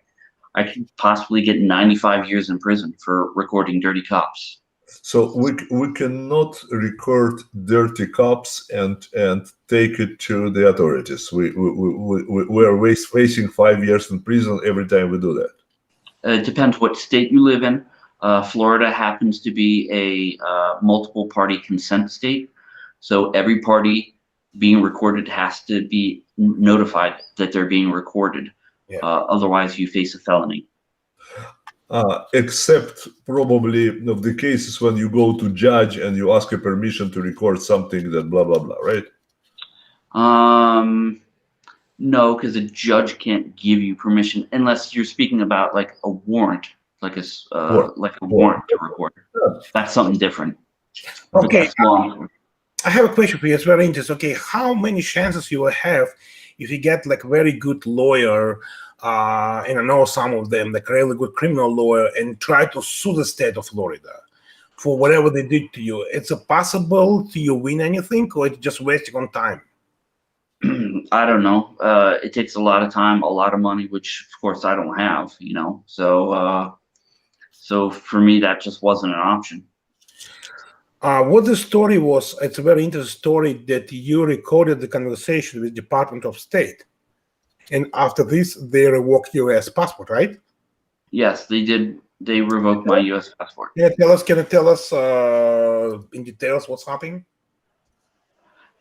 could possibly get 95 years in prison for recording dirty cops. So we cannot record dirty cops and take it to the authorities. We're facing 5 years in prison every time we do that. It depends what state you live in. Florida happens to be a multiple party consent state. So every party being recorded has to be notified that they're being recorded. Yeah. Otherwise, you face a felony. Except probably of the cases when you go to judge and you ask a permission to record something that blah, blah, blah, right? No, because a judge can't give you permission unless you're speaking about like a warrant, like a warrant to record. That's something different. Okay. I have a question for you. It's very interesting. Okay, how many chances you will have if you get like very good lawyer, and I know some of them, like really good criminal lawyer, and try to sue the state of Florida for whatever they did to you? It's a possible to you win anything, or it's just wasting on time? I don't know. It takes a lot of time, a lot of money, which of course I don't have, you know. So for me, that just wasn't an option. What the story was, it's a very interesting story that you recorded the conversation with Department of State. And after this, they revoked your U.S. passport, right? Yes, they did. They revoked my U.S. passport. Can you tell us in details what's happening?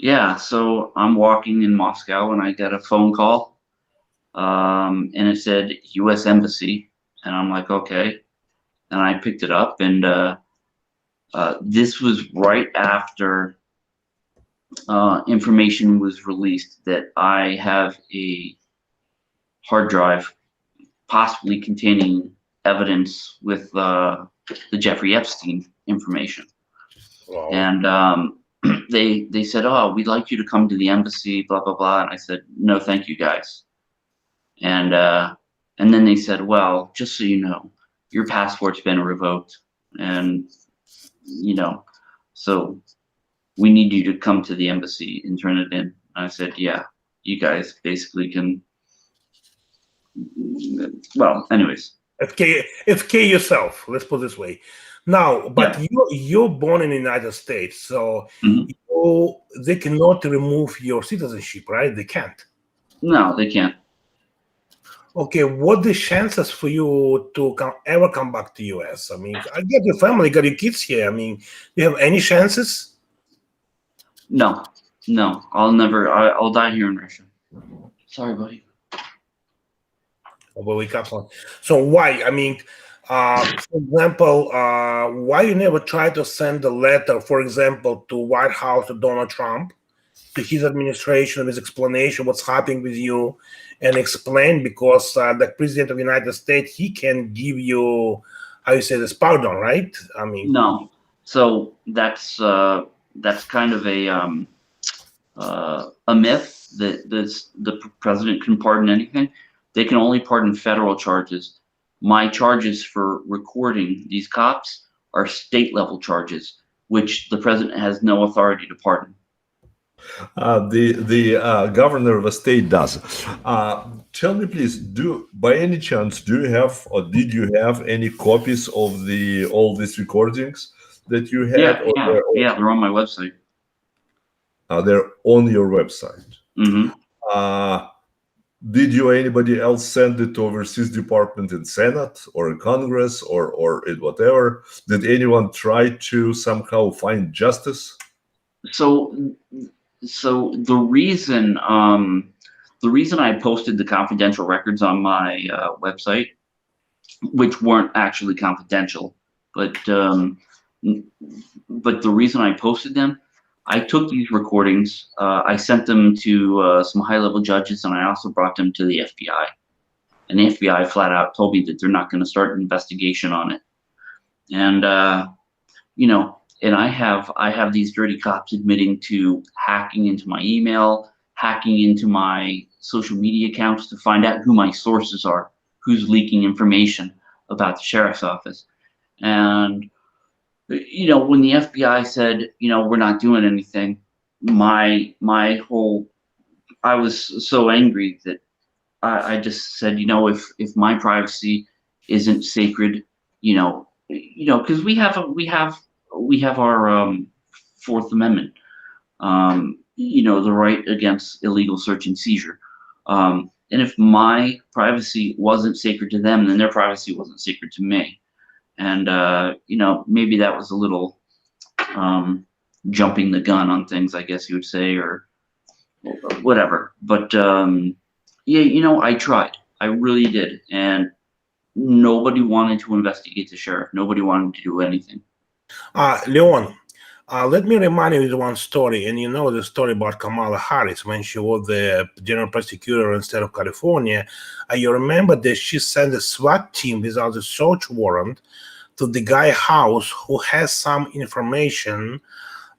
Yeah, so I'm walking in Moscow and I get a phone call, and it said U.S. Embassy, and I'm like, okay, and I picked it up, and this was right after information was released that I have a hard drive possibly containing evidence with the Jeffrey Epstein information. Wow. And they said, oh, we'd like you to come to the embassy, blah, blah, blah. And I said, no, thank you, guys. And then they said, well, just so you know, your passport's been revoked. And, you know, so we need you to come to the embassy and turn it in. And I said, yeah, you guys basically can. Well, anyways. FK yourself, let's put it this way. Now, but yeah. You're born in the United States, so they cannot remove your citizenship, right? They can't. No, they can't. Okay, what the chances for you to ever come back to US? I mean, I get your family, got your kids here. I mean, do you have any chances? No, I'll die here in Russia. Sorry, buddy. Well, we got one. So why? I mean, for example, why you never try to send a letter, for example, to White House to Donald Trump, to his administration, his explanation what's happening with you, and explain, because the president of the United States, he can give you, how you say this, pardon, right? I mean, no. So that's kind of a myth that the president can pardon anything. They can only pardon federal charges. My charges for recording these cops are state level charges, which the president has no authority to pardon. The governor of a state does. Tell me, please, by any chance, do you have or did you have any copies of all these recordings that you had? Yeah, they're on my website. They're on your website. Mm-hmm. Did you or anybody else send it to overseas department in Senate or in Congress or in whatever? Did anyone try to somehow find justice? So the reason I posted the confidential records on my website, which weren't actually confidential, but the reason I posted them, I took these recordings, I sent them to some high-level judges, and I also brought them to the FBI. And the FBI flat out told me that they're not going to start an investigation on it. And you know, and I have these dirty cops admitting to hacking into my email, hacking into my social media accounts to find out who my sources are, who's leaking information about the sheriff's office. And you know, when the FBI said, you know, we're not doing anything, I was so angry that I just said, you know, if my privacy isn't sacred, you know, because we have our Fourth Amendment, you know, the right against illegal search and seizure. And if my privacy wasn't sacred to them, then their privacy wasn't sacred to me. And, you know, maybe that was a little jumping the gun on things, I guess you would say, or whatever. But, yeah, you know, I tried. I really did. And nobody wanted to investigate the sheriff. Nobody wanted to do anything. Leon, let me remind you of one story. And you know the story about Kamala Harris when she was the general prosecutor in the state of California. You remember that she sent a SWAT team without a search warrant to the guy's house who has some information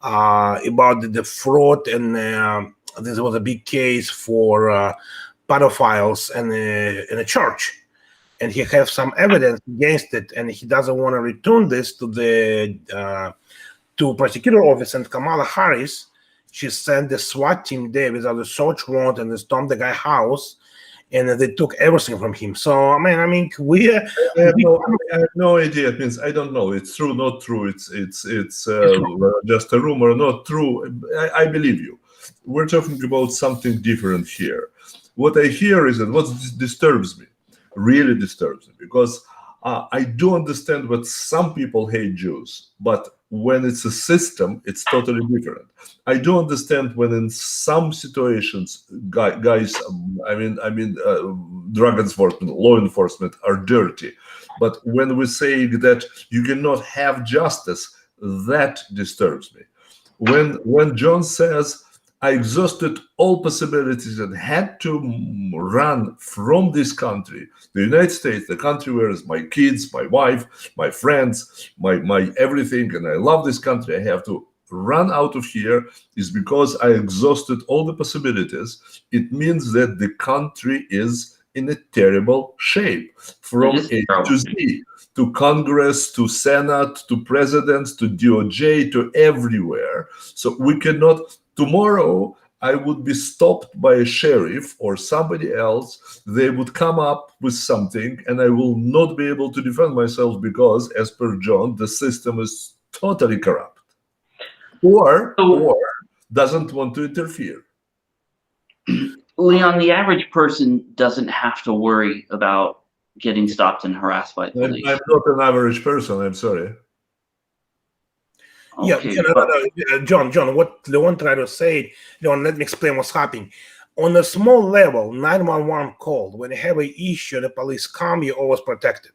about the fraud, and this was a big case for pedophiles in a church. And he has some evidence against it, and he doesn't want to return this to the prosecutor office. And Kamala Harris, she sent the SWAT team there without a search warrant, and they stormed the guy's house, and they took everything from him. So I mean, I have no idea. It means I don't know. It's true, not true. It's just a rumor, not true. I believe you. We're talking about something different here. What I hear is that what disturbs me, really disturbs me, because I do understand that some people hate Jews, but when it's a system, it's totally different. I do understand when in some situations, guys, drug enforcement, law enforcement are dirty. But when we say that you cannot have justice, that disturbs me. When John says, I exhausted all possibilities and had to run from this country, the United States, the country where is my kids, my wife, my friends, my everything, and I love this country, I have to run out of here, is because I exhausted all the possibilities. It means that the country is in a terrible shape from A to Z, to Congress, to Senate, to presidents, to DOJ, to everywhere. So we cannot, tomorrow I would be stopped by a sheriff or somebody else, they would come up with something and I will not be able to defend myself because, as per John, the system is totally corrupt or doesn't want to interfere. Leon, the average person doesn't have to worry about getting stopped and harassed by police. I'm not an average person, I'm sorry. Okay, John, what Leon tried to say, Leon, let me explain what's happening. On a small level, 911 call, when you have an issue, the police come, you're always protected.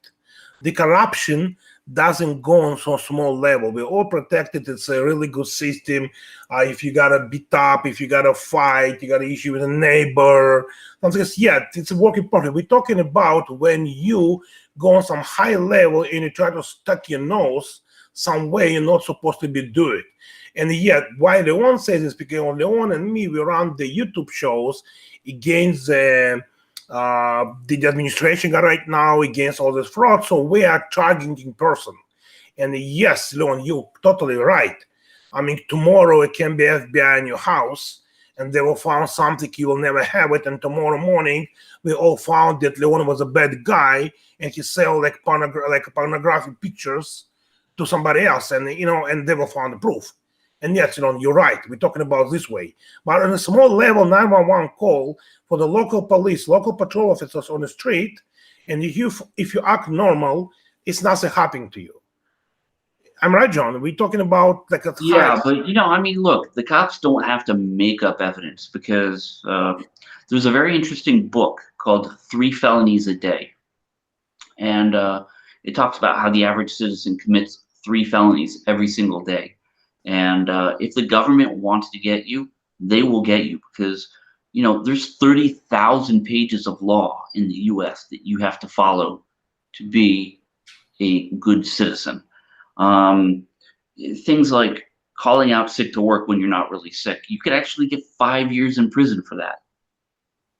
The corruption doesn't go on so small level. We're all protected. It's a really good system. If you got to beat up, if you got to fight, you got an issue with a neighbor, it's working perfect. We're talking about when you go on some high level and you try to stuck your nose some way you're not supposed to be doing. And yet, why Leon says this, because Leon and me, we run the YouTube shows against the administration right now, against all this fraud. So we are charging in person. And yes, Leon, you're totally right. I mean, tomorrow it can be FBI in your house, and they will find something you will never have it. And tomorrow morning, we all found that Leon was a bad guy, and he sell like pornographic pictures to somebody else, and and they will find the proof. And yes, you're right. We're talking about this way. But on a small level, 911 call for the local police, local patrol officers on the street, and if you act normal, it's nothing happening to you. I'm right, John. We're talking about like a but look, the cops don't have to make up evidence because there's a very interesting book called 3 Felonies a Day, and it talks about how the average citizen commits 3 felonies every single day. And if the government wants to get you, they will get you because, there's 30,000 pages of law in the US that you have to follow to be a good citizen. Things like calling out sick to work when you're not really sick. You could actually get 5 years in prison for that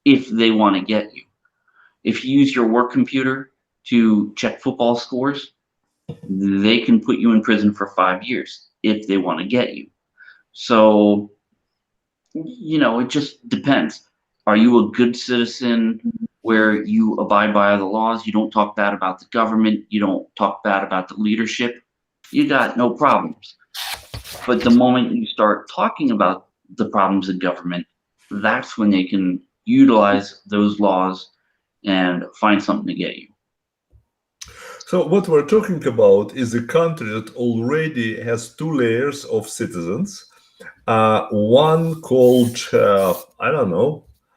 if they want to get you. If you use your work computer to check football scores, they can put you in prison for 5 years if they want to get you. So, it just depends. Are you a good citizen where you abide by the laws? You don't talk bad about the government. You don't talk bad about the leadership. You got no problems. But the moment you start talking about the problems of government, that's when they can utilize those laws and find something to get you. So what we're talking about is a country that already has 2 layers of citizens. One called,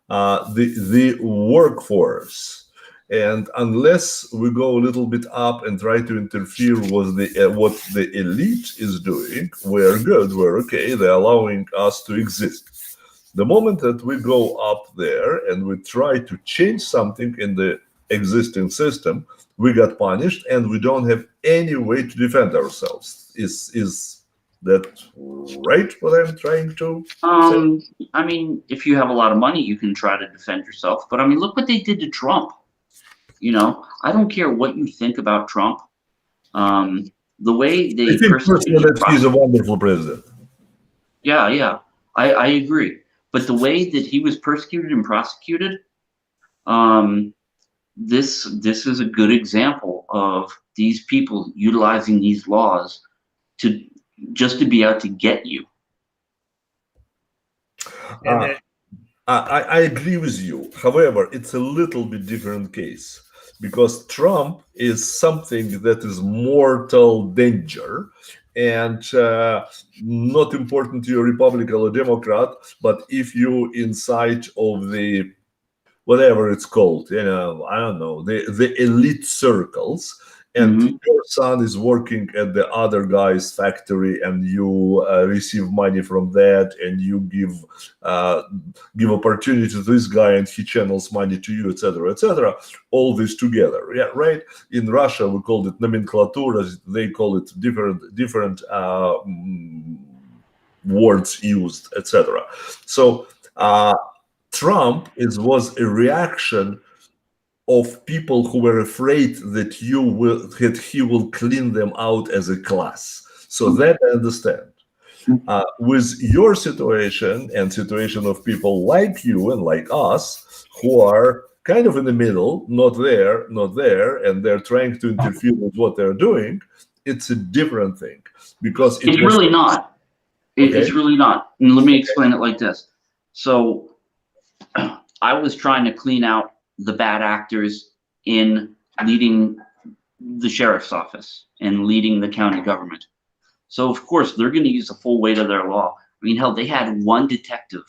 the workforce. And unless we go a little bit up and try to interfere with what the elite is doing, we're good, we're okay, they're allowing us to exist. The moment that we go up there and we try to change something in the existing system, we got punished and we don't have any way to defend ourselves. Is that right, what I'm trying to say? I mean, if you have a lot of money, you can try to defend yourself. But I mean, look what they did to Trump. I don't care what you think about Trump. The way they he's a wonderful president. Yeah, I agree. But the way that he was persecuted and prosecuted, this is a good example of these people utilizing these laws to be out to get you. I agree with you. However, it's a little bit different case because Trump is something that is mortal danger, and not important to you're Republican or Democrat, but if you inside of the whatever it's called, I don't know, the elite circles, and your son is working at the other guy's factory, and you receive money from that, and you give opportunity to this guy, and he channels money to you, etc., etc. All this together, yeah, right? In Russia, we call it nomenclatura. They call it different words used, etc. So Trump was a reaction of people who were afraid that he will clean them out as a class. So that I understand. With your situation and situation of people like you and like us, who are kind of in the middle, not there, and they're trying to interfere with what they're doing, it's a different thing. Because it's really not. It's really not. And let me explain it like this. So I was trying to clean out the bad actors in leading the sheriff's office and leading the county government. So of course they're going to use the full weight of their law. I mean, hell, they had one detective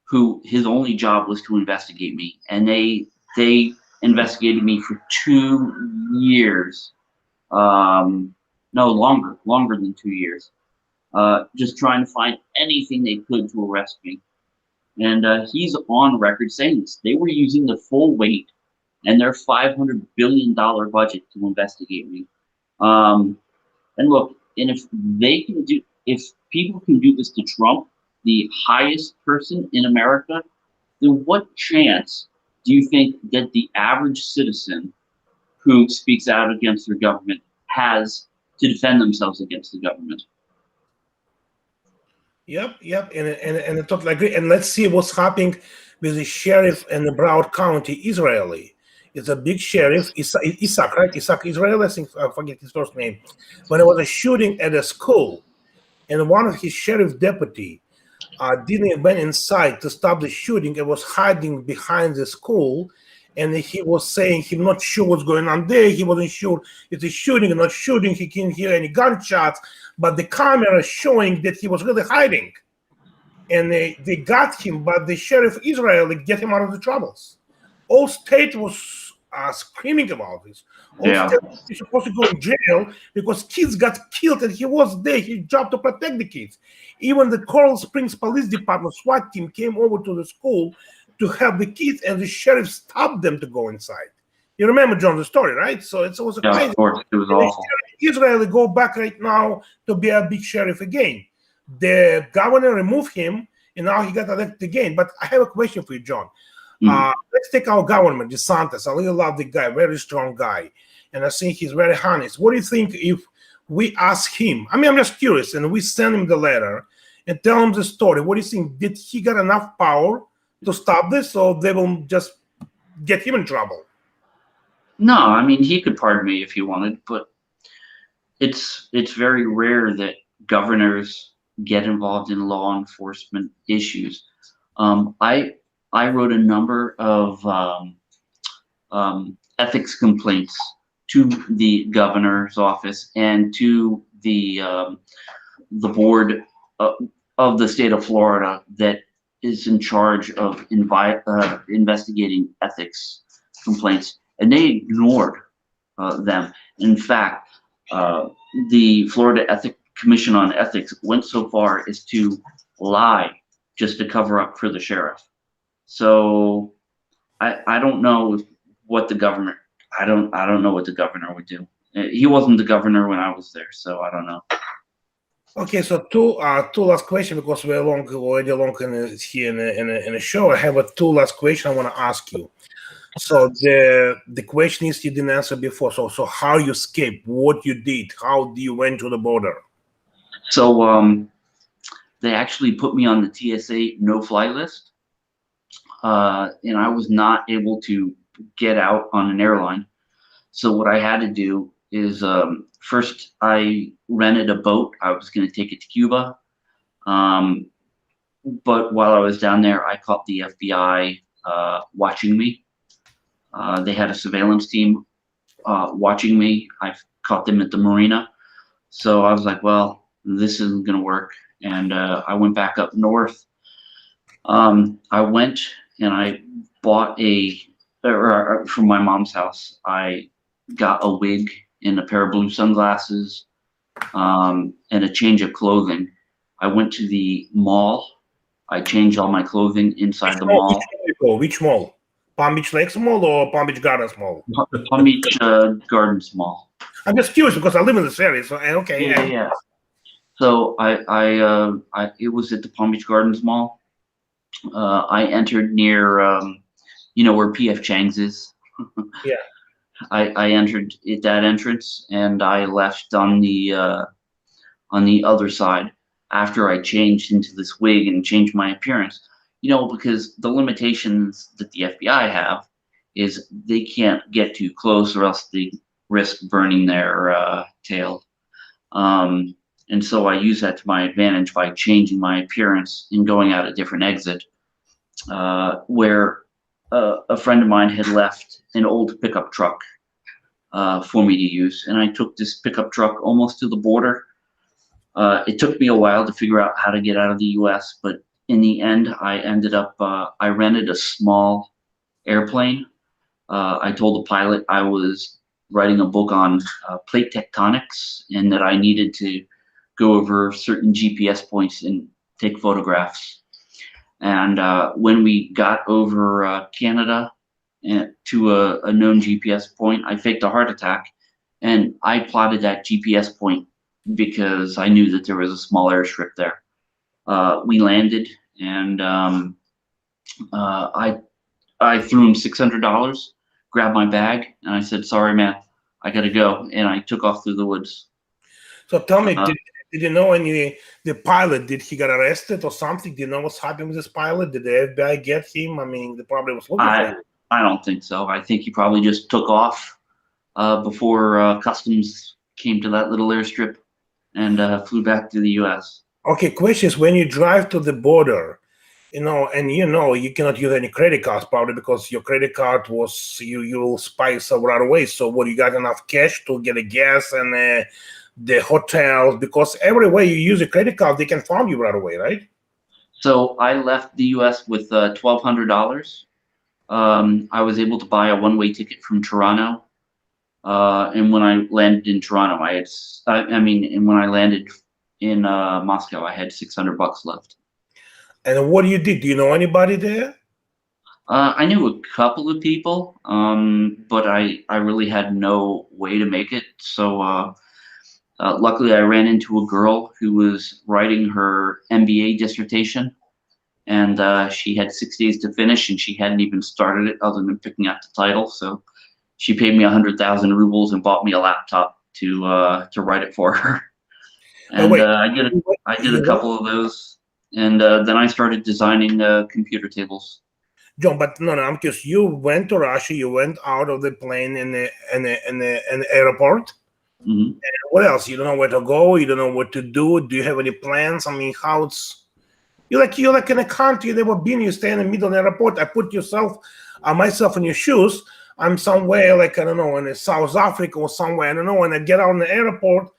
who his only job was to investigate me, and they investigated me for 2 years. No, longer than 2 years. Just trying to find anything they could to arrest me. And he's on record saying this. They were using the full weight and their $500 billion budget to investigate me. And look, and if people can do this to Trump, the highest person in America, then what chance do you think that the average citizen who speaks out against their government has to defend themselves against the government? Yep, and I totally agree. And let's see what's happening with the sheriff in the Broward County, Israeli. It's a big sheriff, Isaac, right? Isaac Israel, I think, I forget his first name. When there was a shooting at a school, and one of his sheriff deputy didn't went inside to stop the shooting and was hiding behind the school, and he was saying he's not sure what's going on there. He wasn't sure if it's shooting or not shooting. He couldn't hear any gunshots, but the camera showing that he was really hiding. And they got him, but the sheriff of Israel get him out of the troubles. All state was screaming about this. All state was supposed to go in jail because kids got killed, and he was there. His job to protect the kids. Even the Coral Springs Police Department SWAT team came over to the school to help the kids, and the sheriff stopped them to go inside. You remember, John, the story, right? So it was crazy. Of course, it was awful. Israel go back right now to be a big sheriff again. The governor removed him, and now he got elected again. But I have a question for you, John. Let's take our government, DeSantis. I really love the guy, very strong guy, and I think he's very honest. What do you think if we ask him? I mean, I'm just curious, and we send him the letter and tell him the story. What do you think? Did he get enough power to stop this, or they will just get him in trouble? No, I mean, he could pardon me if he wanted, but it's very rare that governors get involved in law enforcement issues. I wrote a number of ethics complaints to the governor's office and to the board of the state of Florida that is in charge of investigating ethics complaints, and they ignored them. In fact, the Florida Commission on Ethics went so far as to lie just to cover up for the sheriff. So I don't know what the government. I don't know what the governor would do. He wasn't the governor when I was there, so I don't know. Okay, so two last questions, because we're already long here in the show. I have two last questions I want to ask you. So the question is, you didn't answer before. So how you escaped? What you did? How do you went to the border? So they actually put me on the TSA no-fly list, and I was not able to get out on an airline. So what I had to do is first I rented a boat. I was going to take it to Cuba, but while I was down there, I caught the FBI watching me. They had a surveillance team watching me. I caught them at the marina. So I was like, well, this isn't going to work. And I went back up north. I went and I bought from my mom's house, I got a wig and a pair of blue sunglasses, and a change of clothing. I went to the mall. I changed all my clothing inside the mall. Which mall? Palm Beach Lakes Mall or Palm Beach Gardens Mall? Palm Beach Gardens Mall. I'm just curious because I live in this area. So okay, yeah. So it was at the Palm Beach Gardens Mall. I entered near, where PF Chang's is. Yeah. I entered at that entrance and I left on the other side after I changed into this wig and changed my appearance. Because the limitations that the FBI have is they can't get too close or else they risk burning their tail. And so I use that to my advantage by changing my appearance and going out a different exit, where a friend of mine had left an old pickup truck for me to use. And I took this pickup truck almost to the border. It took me a while to figure out how to get out of the US, but in the end, I ended up, I rented a small airplane. I told the pilot I was writing a book on plate tectonics and that I needed to go over certain GPS points and take photographs. And when we got over Canada to a known GPS point, I faked a heart attack and I plotted that GPS point because I knew that there was a small airstrip there. We landed and I threw him $600, grabbed my bag, and I said, "Sorry, man, I gotta go." And I took off through the woods. So tell me, did you know the pilot, did he get arrested or something? Do you know what's happening with this pilot? Did the FBI get him? I mean, they probably was looking for him. I don't think so. I think he probably just took off before customs came to that little airstrip and flew back to the US. Okay, question is, when you drive to the border, and you cannot use any credit cards probably because your credit card was, you'll spice up right away. So what, you got enough cash to get a gas and the hotels? Because everywhere you use a credit card, they can find you right away, right? So I left the US with $1,200. I was able to buy a one-way ticket from Toronto. And when I landed in Toronto, and when I landed in Moscow, I had $600 left. And what do you did? Do you know anybody there? I knew a couple of people, but I really had no way to make it. So luckily, I ran into a girl who was writing her MBA dissertation, and she had 6 days to finish, and she hadn't even started it other than picking out the title. So she paid me 100,000 rubles and bought me a laptop to write it for her. And I did a couple of those, and then I started designing computer tables. John, but no, I'm curious. You went to Russia. You went out of the plane in the airport. Mm-hmm. And what else? You don't know where to go. You don't know what to do. Do you have any plans? I mean, how it's you're like in a country you've never been. You stay in the middle of the airport. I put myself in your shoes. I'm somewhere like, I don't know, in South Africa or somewhere. I don't know. And I get out in the airport.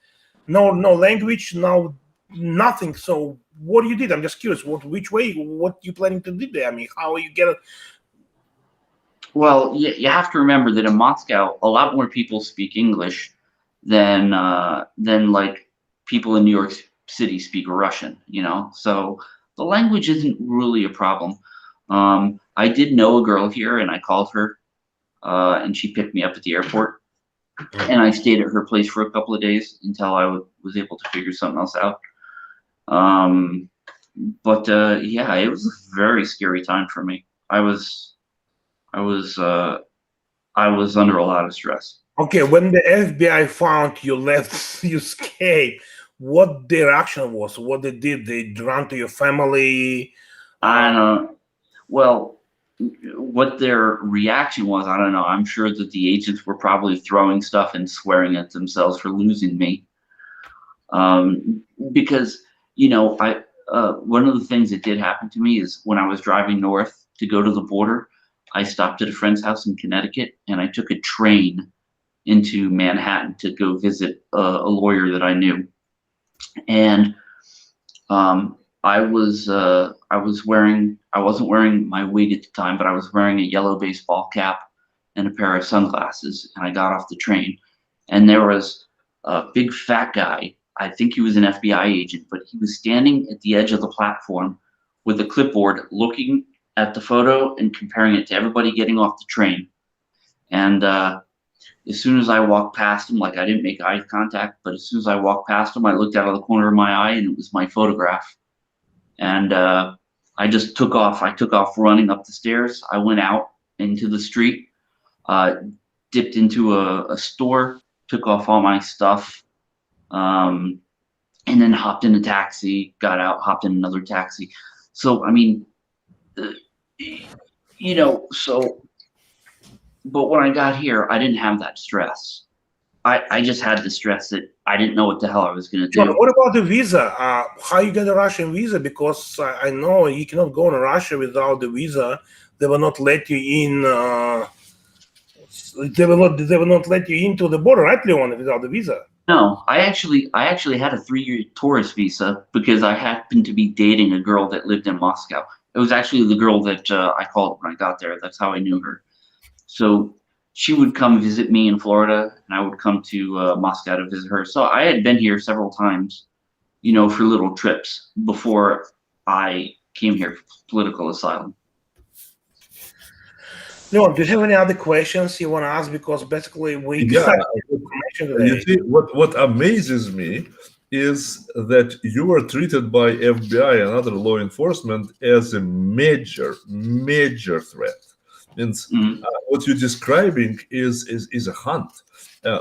No language, no nothing. So what you did? I'm just curious. Which way? What you planning to do there? I mean, how you get it? Well, you have to remember that in Moscow, a lot more people speak English than like people in New York City speak Russian. So the language isn't really a problem. I did know a girl here, and I called her, and she picked me up at the airport. And I stayed at her place for a couple of days until I was able to figure something else out. But yeah, it was a very scary time for me. I was under a lot of stress. Okay, when the FBI found you left, you escaped, what their action was? What they did? They ran to your family? I don't know. Well, what their reaction was, I don't know. I'm sure that the agents were probably throwing stuff and swearing at themselves for losing me. Because, one of the things that did happen to me is when I was driving north to go to the border, I stopped at a friend's house in Connecticut, and I took a train into Manhattan to go visit a lawyer that I knew, and I wasn't wearing my wig at the time, but I was wearing a yellow baseball cap and a pair of sunglasses, and I got off the train, and there was a big fat guy. I think he was an FBI agent, but he was standing at the edge of the platform with a clipboard looking at the photo and comparing it to everybody getting off the train. And as soon as I walked past him, like I didn't make eye contact, but as soon as I walked past him, I looked out of the corner of my eye and it was my photograph. And I just took off. I took off running up the stairs. I went out into the street, dipped into a store, took off all my stuff, and then hopped in a taxi, got out, hopped in another taxi. So, I mean, you know, so, but when I got here, I didn't have that stress. I just had the stress that I didn't know what the hell I was going to do. What about the visa? How you get a Russian visa? Because I know you cannot go to Russia without the visa. They will not let you in. They will not let you into the border, right, Leon, without the visa? No, I actually had a 3-year tourist visa because I happened to be dating a girl that lived in Moscow. It was actually the girl that I called when I got there. That's how I knew her. So she would come visit me in Florida, and I would come to Moscow to visit her. So I had been here several times, you know, for little trips before I came here for political asylum. Leon, do you have any other questions you want to ask? Because basically we Yeah, you see, what amazes me is that you were treated by FBI and other law enforcement as a major threat. Means what you're describing is a hunt,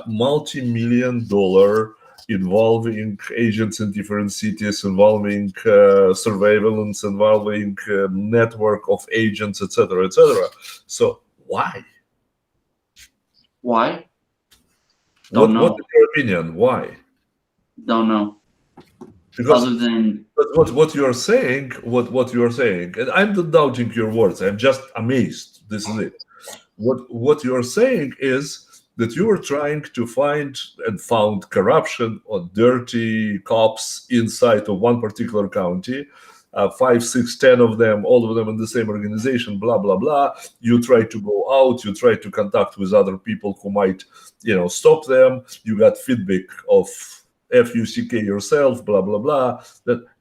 multi-million-dollar involving agents in different cities, involving surveillance, involving network of agents, etc., etc. So why? Why? Don't know. What is your opinion? Why? Don't know. Because other than what you are saying, what you are saying, and I'm not doubting your words. I'm just amazed. This is it. What you are saying is that you were trying to find and found corruption or dirty cops inside of one particular county, 5, 6, 10 of them, all of them in the same organization, blah, blah, blah. You try to go out, you try to contact with other people who might, you know, stop them. You got feedback of FUCK yourself, blah, blah, blah.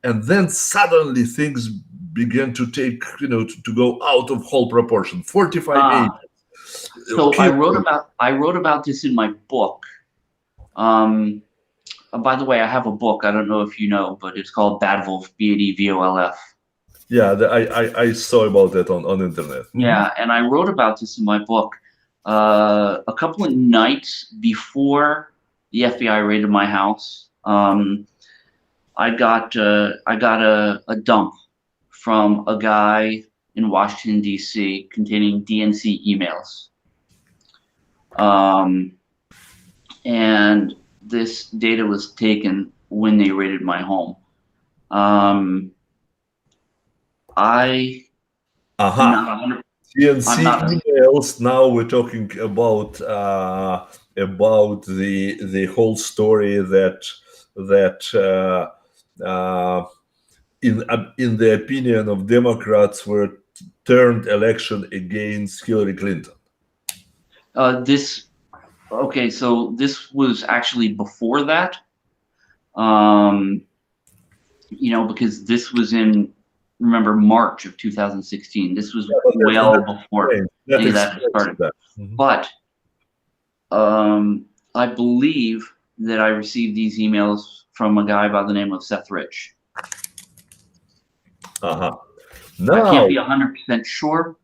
And then suddenly things began to take, you know, to go out of whole proportion. 45 agents. So I wrote about this in my book. By the way, I have a book. I don't know if you know, but it's called Bad Wolf, BADVOLF. Yeah, I saw about that on internet. Yeah, and I wrote about this in my book a couple of nights before the FBI raided my house. I got a dump from a guy in Washington, D.C. containing DNC emails. And this data was taken when they raided my home. DNC emails. Now we're talking about the whole story that in the opinion of Democrats were turned election against Hillary Clinton. So this was actually before that, you know, because this was in, remember, March of 2016. This was well before any of that started. But I believe that I received these emails from a guy by the name of Seth Rich. Now, I can't be 100% sure.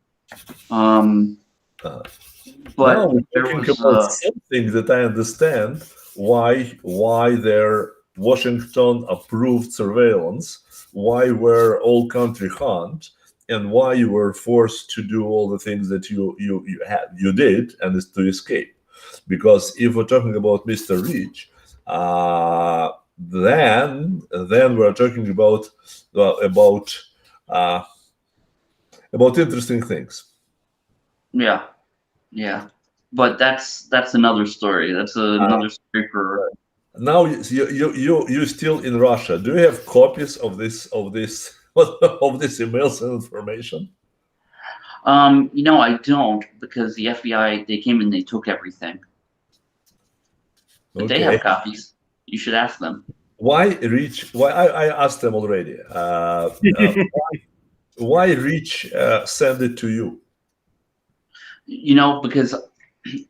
But now we're talking about something that I understand why their Washington approved surveillance, why were all country hunt, and why you were forced to do all the things that you did and is to escape. Because if we're talking about Mr. Rich, then we're talking about interesting things. Yeah. but that's another story. That's another story for. Now you're still in Russia. Do you have copies of this of these emails and information? I don't, because the FBI, they came and they took everything. But they have copies. You should ask them. Why I asked them already. Why Rich send it to you? Because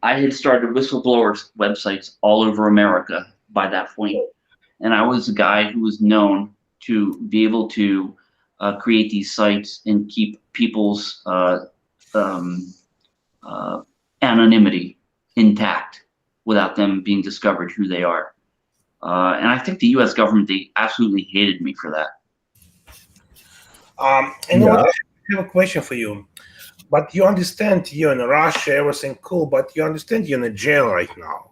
I had started whistleblowers websites all over America by that point. And I was a guy who was known to be able to create these sites and keep people's anonymity intact without them being discovered who they are. And I think the U.S. government, they absolutely hated me for that. I have a question for you. But you understand you're in Russia, everything cool, but you understand you're in jail right now.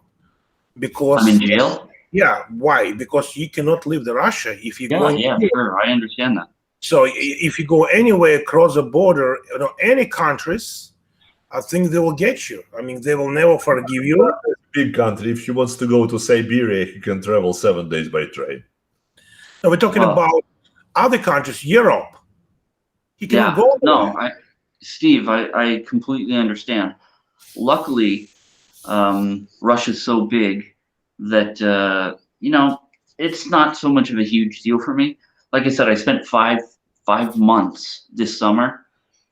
Because I'm in jail? Yeah, why? Because you cannot leave the Russia if you go. Yeah, sure, I understand that. So if you go anywhere across the border, any countries, I think they will get you. I mean, they will never forgive you. Big country. If he wants to go to Siberia, he can travel 7 days by train. No, we're talking about other countries, Europe. He cannot go. No, Steve, I completely understand. Luckily, Russia's so big that it's not so much of a huge deal for me. Like I said, I spent five months this summer.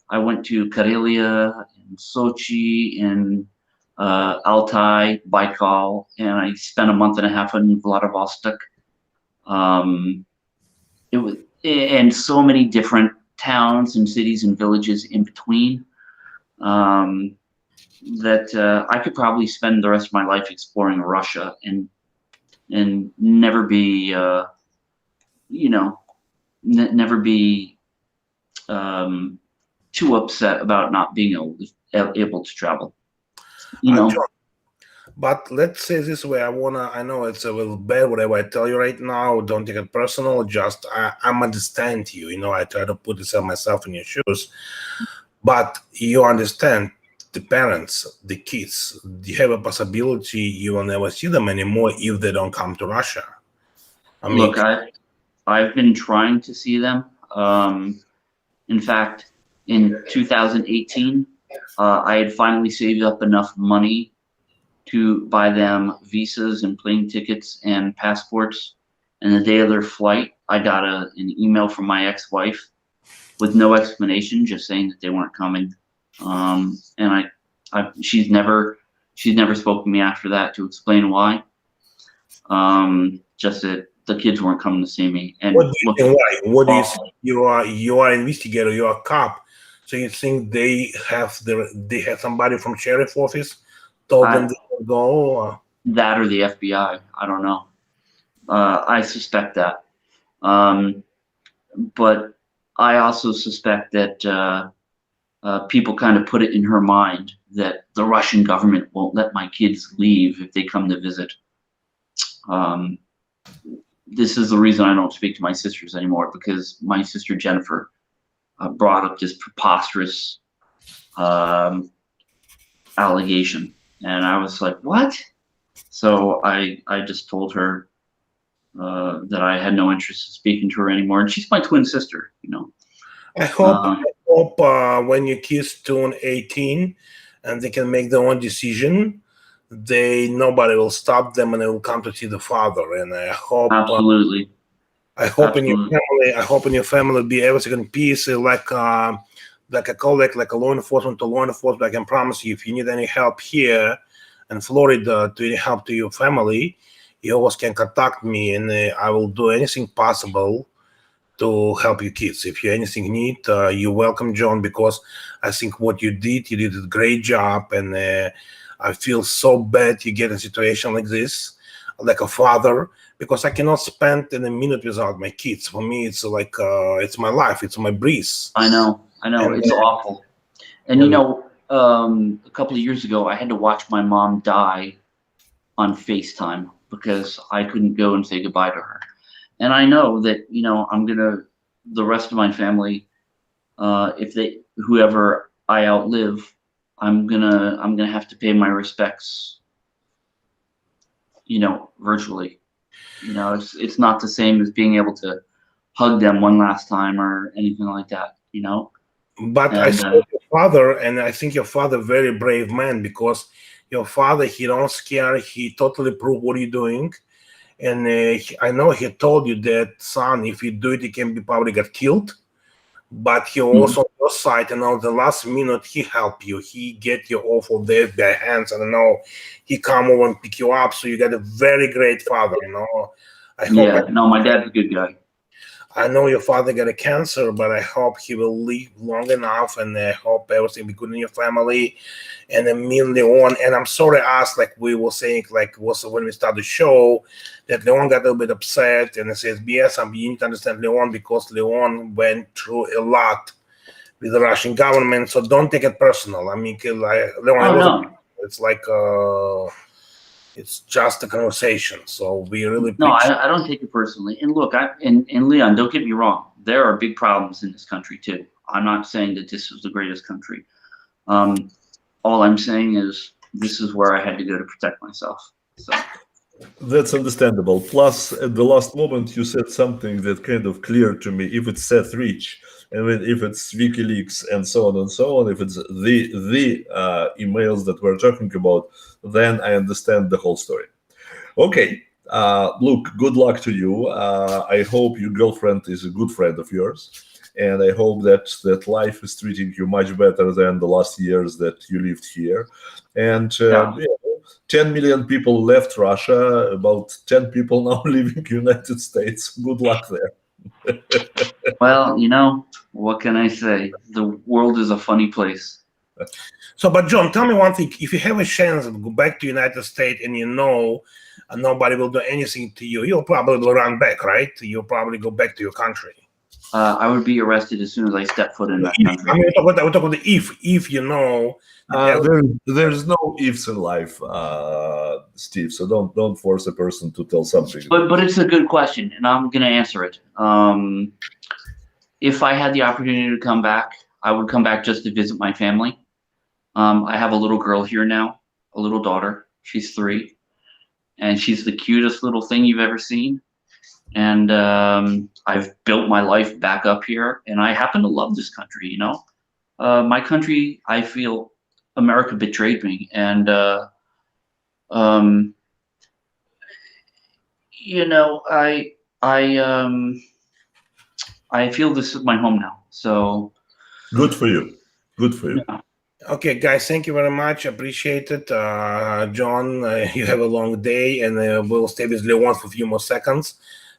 I went to Karelia and Sochi and Altai, Baikal, and I spent a month and a half in Vladivostok. It was, and so many different towns and cities and villages in between, that I could probably spend the rest of my life exploring Russia and never be, never be too upset about not being able to travel. But let's say this way, I know it's a little bad, whatever I tell you right now, don't take it personal, just I understand you, I try to put myself in your shoes, but you understand the parents, the kids, you have a possibility you will never see them anymore if they don't come to Russia. Look, I've been trying to see them. In fact, in 2018, I had finally saved up enough money to buy them visas and plane tickets and passports. And the day of their flight, I got an email from my ex-wife with no explanation, just saying that they weren't coming. And she's never spoken to me after that to explain why. Just that the kids weren't coming to see me. And what do you think? Why? What do you think? You are an investigator. You are a cop. So you think they have somebody from sheriff office told them they would go? Or? That or the FBI. I don't know. I suspect that. But I also suspect that people kind of put it in her mind that the Russian government won't let my kids leave if they come to visit. This is the reason I don't speak to my sisters anymore, because my sister Jennifer brought up this preposterous allegation. And I was like, what? So I just told her that I had no interest in speaking to her anymore. And she's my twin sister, I hope when your kids turn 18 and they can make their own decision, nobody will stop them and they will come to see the father. And I hope absolutely. I hope in your family will be everything in peace, like a colleague, like a law enforcement to law enforcement. I can promise you, if you need any help here in Florida, to any help to your family, you always can contact me, and I will do anything possible to help your kids. If you anything need, you're welcome, John, because I think what you did a great job, and I feel so bad you get in a situation like this, like a father, because I cannot spend a minute without my kids. For me, it's like it's my life, it's my breeze. I know, and it's awful. And a couple of years ago, I had to watch my mom die on FaceTime because I couldn't go and say goodbye to her. And I know that, the rest of my family, whoever I outlive, I'm gonna have to pay my respects, virtually. It's not the same as being able to hug them one last time or anything like that. But I saw your father, and I think your father very brave man, because your father, he don't scare, he totally prove what you're doing. And I know he told you that, son, if you do it, you can be probably get killed. But he also on your side, and on the last minute, he help you. He get you off of their hands. I don't know. He come over and pick you up. So you got a very great father, I hope my dad's a good guy. I know your father got a cancer, but I hope he will live long enough, and I hope everything be good in your family. And then me and Leon, and I'm sorry to ask, like we were saying, like also when we started the show, that Leon got a little bit upset, and I says, yes, you need to understand Leon, because Leon went through a lot with the Russian government, so don't take it personal. I mean, Leon, it's like it's just a conversation, so we really I don't take it personally. And look, and Leon, don't get me wrong, there are big problems in this country too. I'm not saying that this is the greatest country. All I'm saying is this is where I had to go to protect myself. So that's understandable. Plus, at the last moment, you said something that kind of clear to me. If it's Seth Rich, and if it's WikiLeaks and so on, if it's the emails that we're talking about, then I understand the whole story. Okay, look, good luck to you. I hope your girlfriend is a good friend of yours, and I hope that life is treating you much better than the last years that you lived here. And 10 million people left Russia, about 10 people now living in the United States. Good luck there. Well, what can I say? The world is a funny place. So, but John, tell me one thing. If you have a chance to go back to the United States and nobody will do anything to you, you'll probably run back, right? You'll probably go back to your country. I would be arrested as soon as I step foot in that country. I mean, we're talking about the if there's no ifs in life, Steve. So don't force a person to tell something. But it's a good question, and I'm going to answer it. If I had the opportunity to come back, I would come back just to visit my family. I have a little girl here now, a little daughter. She's 3, and she's the cutest little thing you've ever seen. And I've built my life back up here, and I happen to love this country. My country, I feel America betrayed me, and I feel this is my home now. So good for you. Good for you. Yeah. Okay, guys, thank you very much. Appreciate it. John, you have a long day, and we'll stay with Leon for a few more seconds.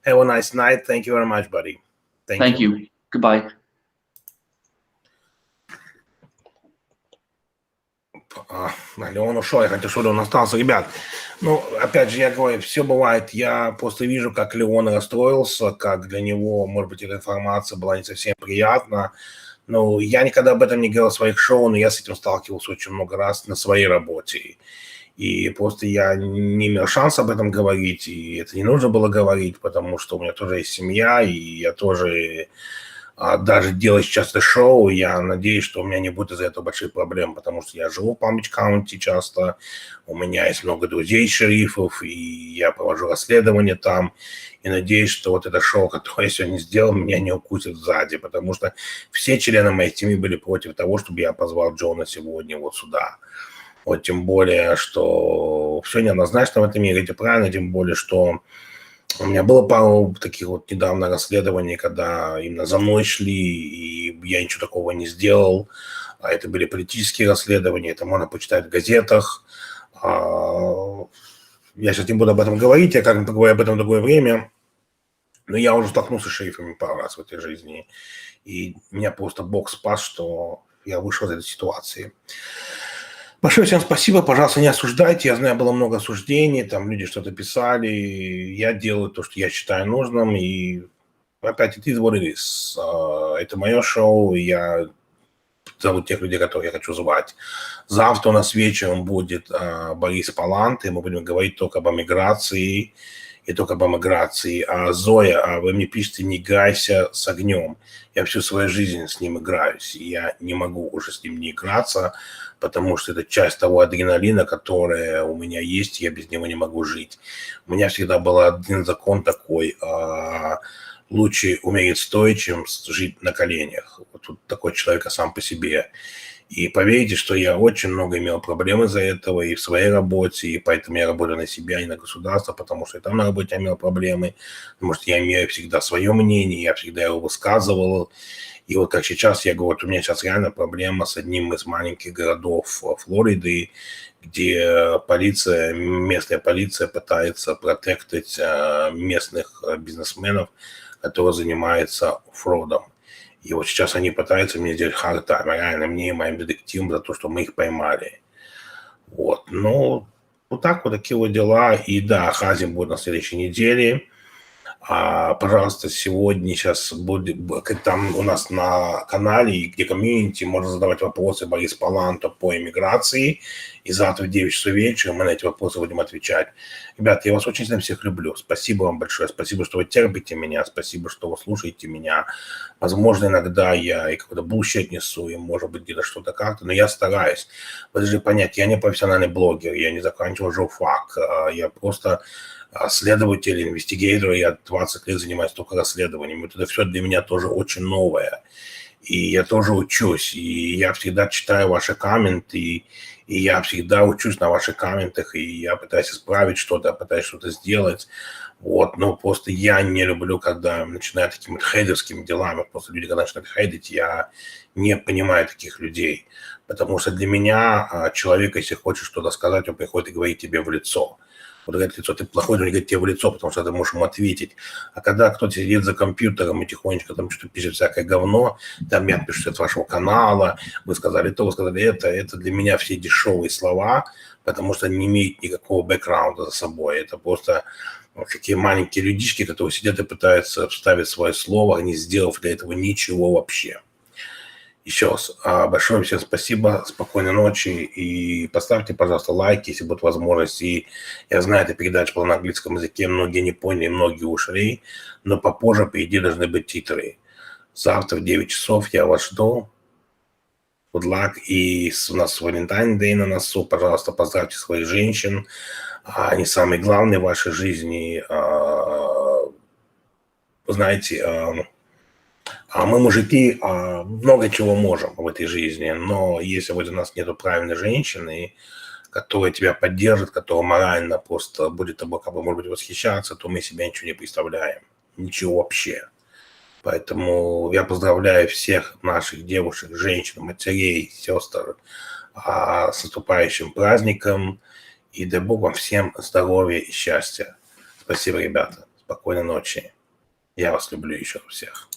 Have a nice night. Thank you very much, buddy. Thank you. Goodbye. Леон ушел, я хотел, чтобы он остался. Ребят, опять же, я говорю, все бывает. Я просто вижу, как Леон расстроился, как для него, может быть, эта информация была не совсем приятна. Но я никогда об этом не говорил в своих шоу, но я с этим сталкивался очень много раз на своей работе. И просто я не имел шанса об этом говорить, и это не нужно было говорить, потому что у меня тоже есть семья, и я тоже, даже делая сейчас это шоу, я надеюсь, что у меня не будет из-за этого больших проблем, потому что я живу в Палм-Бич-Каунти часто, у меня есть много друзей-шерифов, и я провожу расследования там, и надеюсь, что вот это шоу, которое я сегодня сделал, меня не укусит сзади, потому что все члены моей семьи были против того, чтобы я позвал Джона сегодня вот сюда. Вот тем более, что все неоднозначно в этом мире, это правильно, тем более, что у меня было пару таких вот недавно расследований, когда именно за мной шли, и я ничего такого не сделал. А это были политические расследования, это можно почитать в газетах. Я сейчас не буду об этом говорить, я как-нибудь поговорю об этом в другое время. Но я уже столкнулся с шерифами пару раз в этой жизни. И меня просто Бог спас, что я вышел из этой ситуации. Большое всем спасибо, пожалуйста, не осуждайте. Я знаю, было много осуждений, там люди что-то писали. Я делаю то, что я считаю нужным. И опять, it is what it is. Это мое шоу, и я зову тех людей, которых я хочу звать. Завтра у нас вечером будет Борис Палант, и мы будем говорить только об эмиграции. и только по миграции. Зоя, вы мне пишете, не играйся с огнем. Я всю свою жизнь с ним играюсь, и я не могу уже с ним не играться, потому что это часть того адреналина, которое у меня есть, и я без него не могу жить. У меня всегда был один закон такой: лучше умереть стоя, чем жить на коленях. Вот тут такой человек сам по себе. И поверьте, что я очень много имел проблем из-за этого и в своей работе, и поэтому я работаю на себя и на государство, потому что и там на работе я имел проблемы, потому что я имею всегда свое мнение, я всегда его высказывал. И вот как сейчас я говорю, у меня сейчас реально проблема с одним из маленьких городов Флориды, где полиция, местная полиция пытается протектить местных бизнесменов, которые занимаются фродом. И вот сейчас они пытаются мне сделать hard time, реально мне и моим детективам, за то, что мы их поймали. Вот, ну, вот так вот такие вот дела. И да, Хазин будет на следующей неделе. Пожалуйста, сегодня сейчас будет, там у нас на канале, где комьюнити, можно задавать вопросы Борис Паланто по иммиграции. И завтра в 9 часов вечера мы на эти вопросы будем отвечать. Ребята, я вас очень сильно всех люблю. Спасибо вам большое. Спасибо, что вы терпите меня. Спасибо, что вы слушаете меня. Возможно, иногда я и какой-то bullshit несу, и может быть где-то что-то как-то, но я стараюсь. Вы должны понять, я не профессиональный блогер, я не заканчивал журфак. Я просто следователь, инвестигейтор, я 20 лет занимаюсь только расследованием. Это все для меня тоже очень новое. И я тоже учусь, и я всегда читаю ваши комменты, и я всегда учусь на ваших комментах, и я пытаюсь исправить что-то, я пытаюсь что-то сделать. Вот, но просто я не люблю, когда начинают такими хейтерскими делами. Просто люди, когда начинают хейтить, я не понимаю таких людей. Потому что для меня человек, если хочет что-то сказать, он приходит и говорит тебе в лицо. Вот говорит в лицо, ты плохой, он говорит тебе в лицо, потому что ты можешь ему ответить. А когда кто-то сидит за компьютером и тихонечко там что-то пишет всякое говно, там я пишу от вашего канала, вы сказали то, вы сказали это для меня все дешевые слова, потому что они не имеют никакого бэкграунда за собой. Это просто вот такие маленькие людишки, которые сидят и пытаются вставить свое слово, не сделав для этого ничего вообще. Еще раз большое всем спасибо, спокойной ночи, и поставьте, пожалуйста, лайк, если будет возможность. И я знаю, эта передача была на английском языке, многие не поняли, многие ушли, но попозже, по идее, должны быть титры. Завтра в 9 часов я вас жду. Good luck. И у нас Valentine's Day на носу. Пожалуйста, поздравьте своих женщин. Они самые главные в вашей жизни. Знаете, мы, мужики, много чего можем в этой жизни, но если вот у нас нет правильной женщины, которая тебя поддержит, которая морально просто будет тобой, как бы, может быть, восхищаться, то мы себя ничего не представляем. Ничего вообще. Поэтому я поздравляю всех наших девушек, женщин, матерей, сестер с наступающим праздником. И дай Бог вам всем здоровья и счастья. Спасибо, ребята. Спокойной ночи. Я вас люблю еще всех.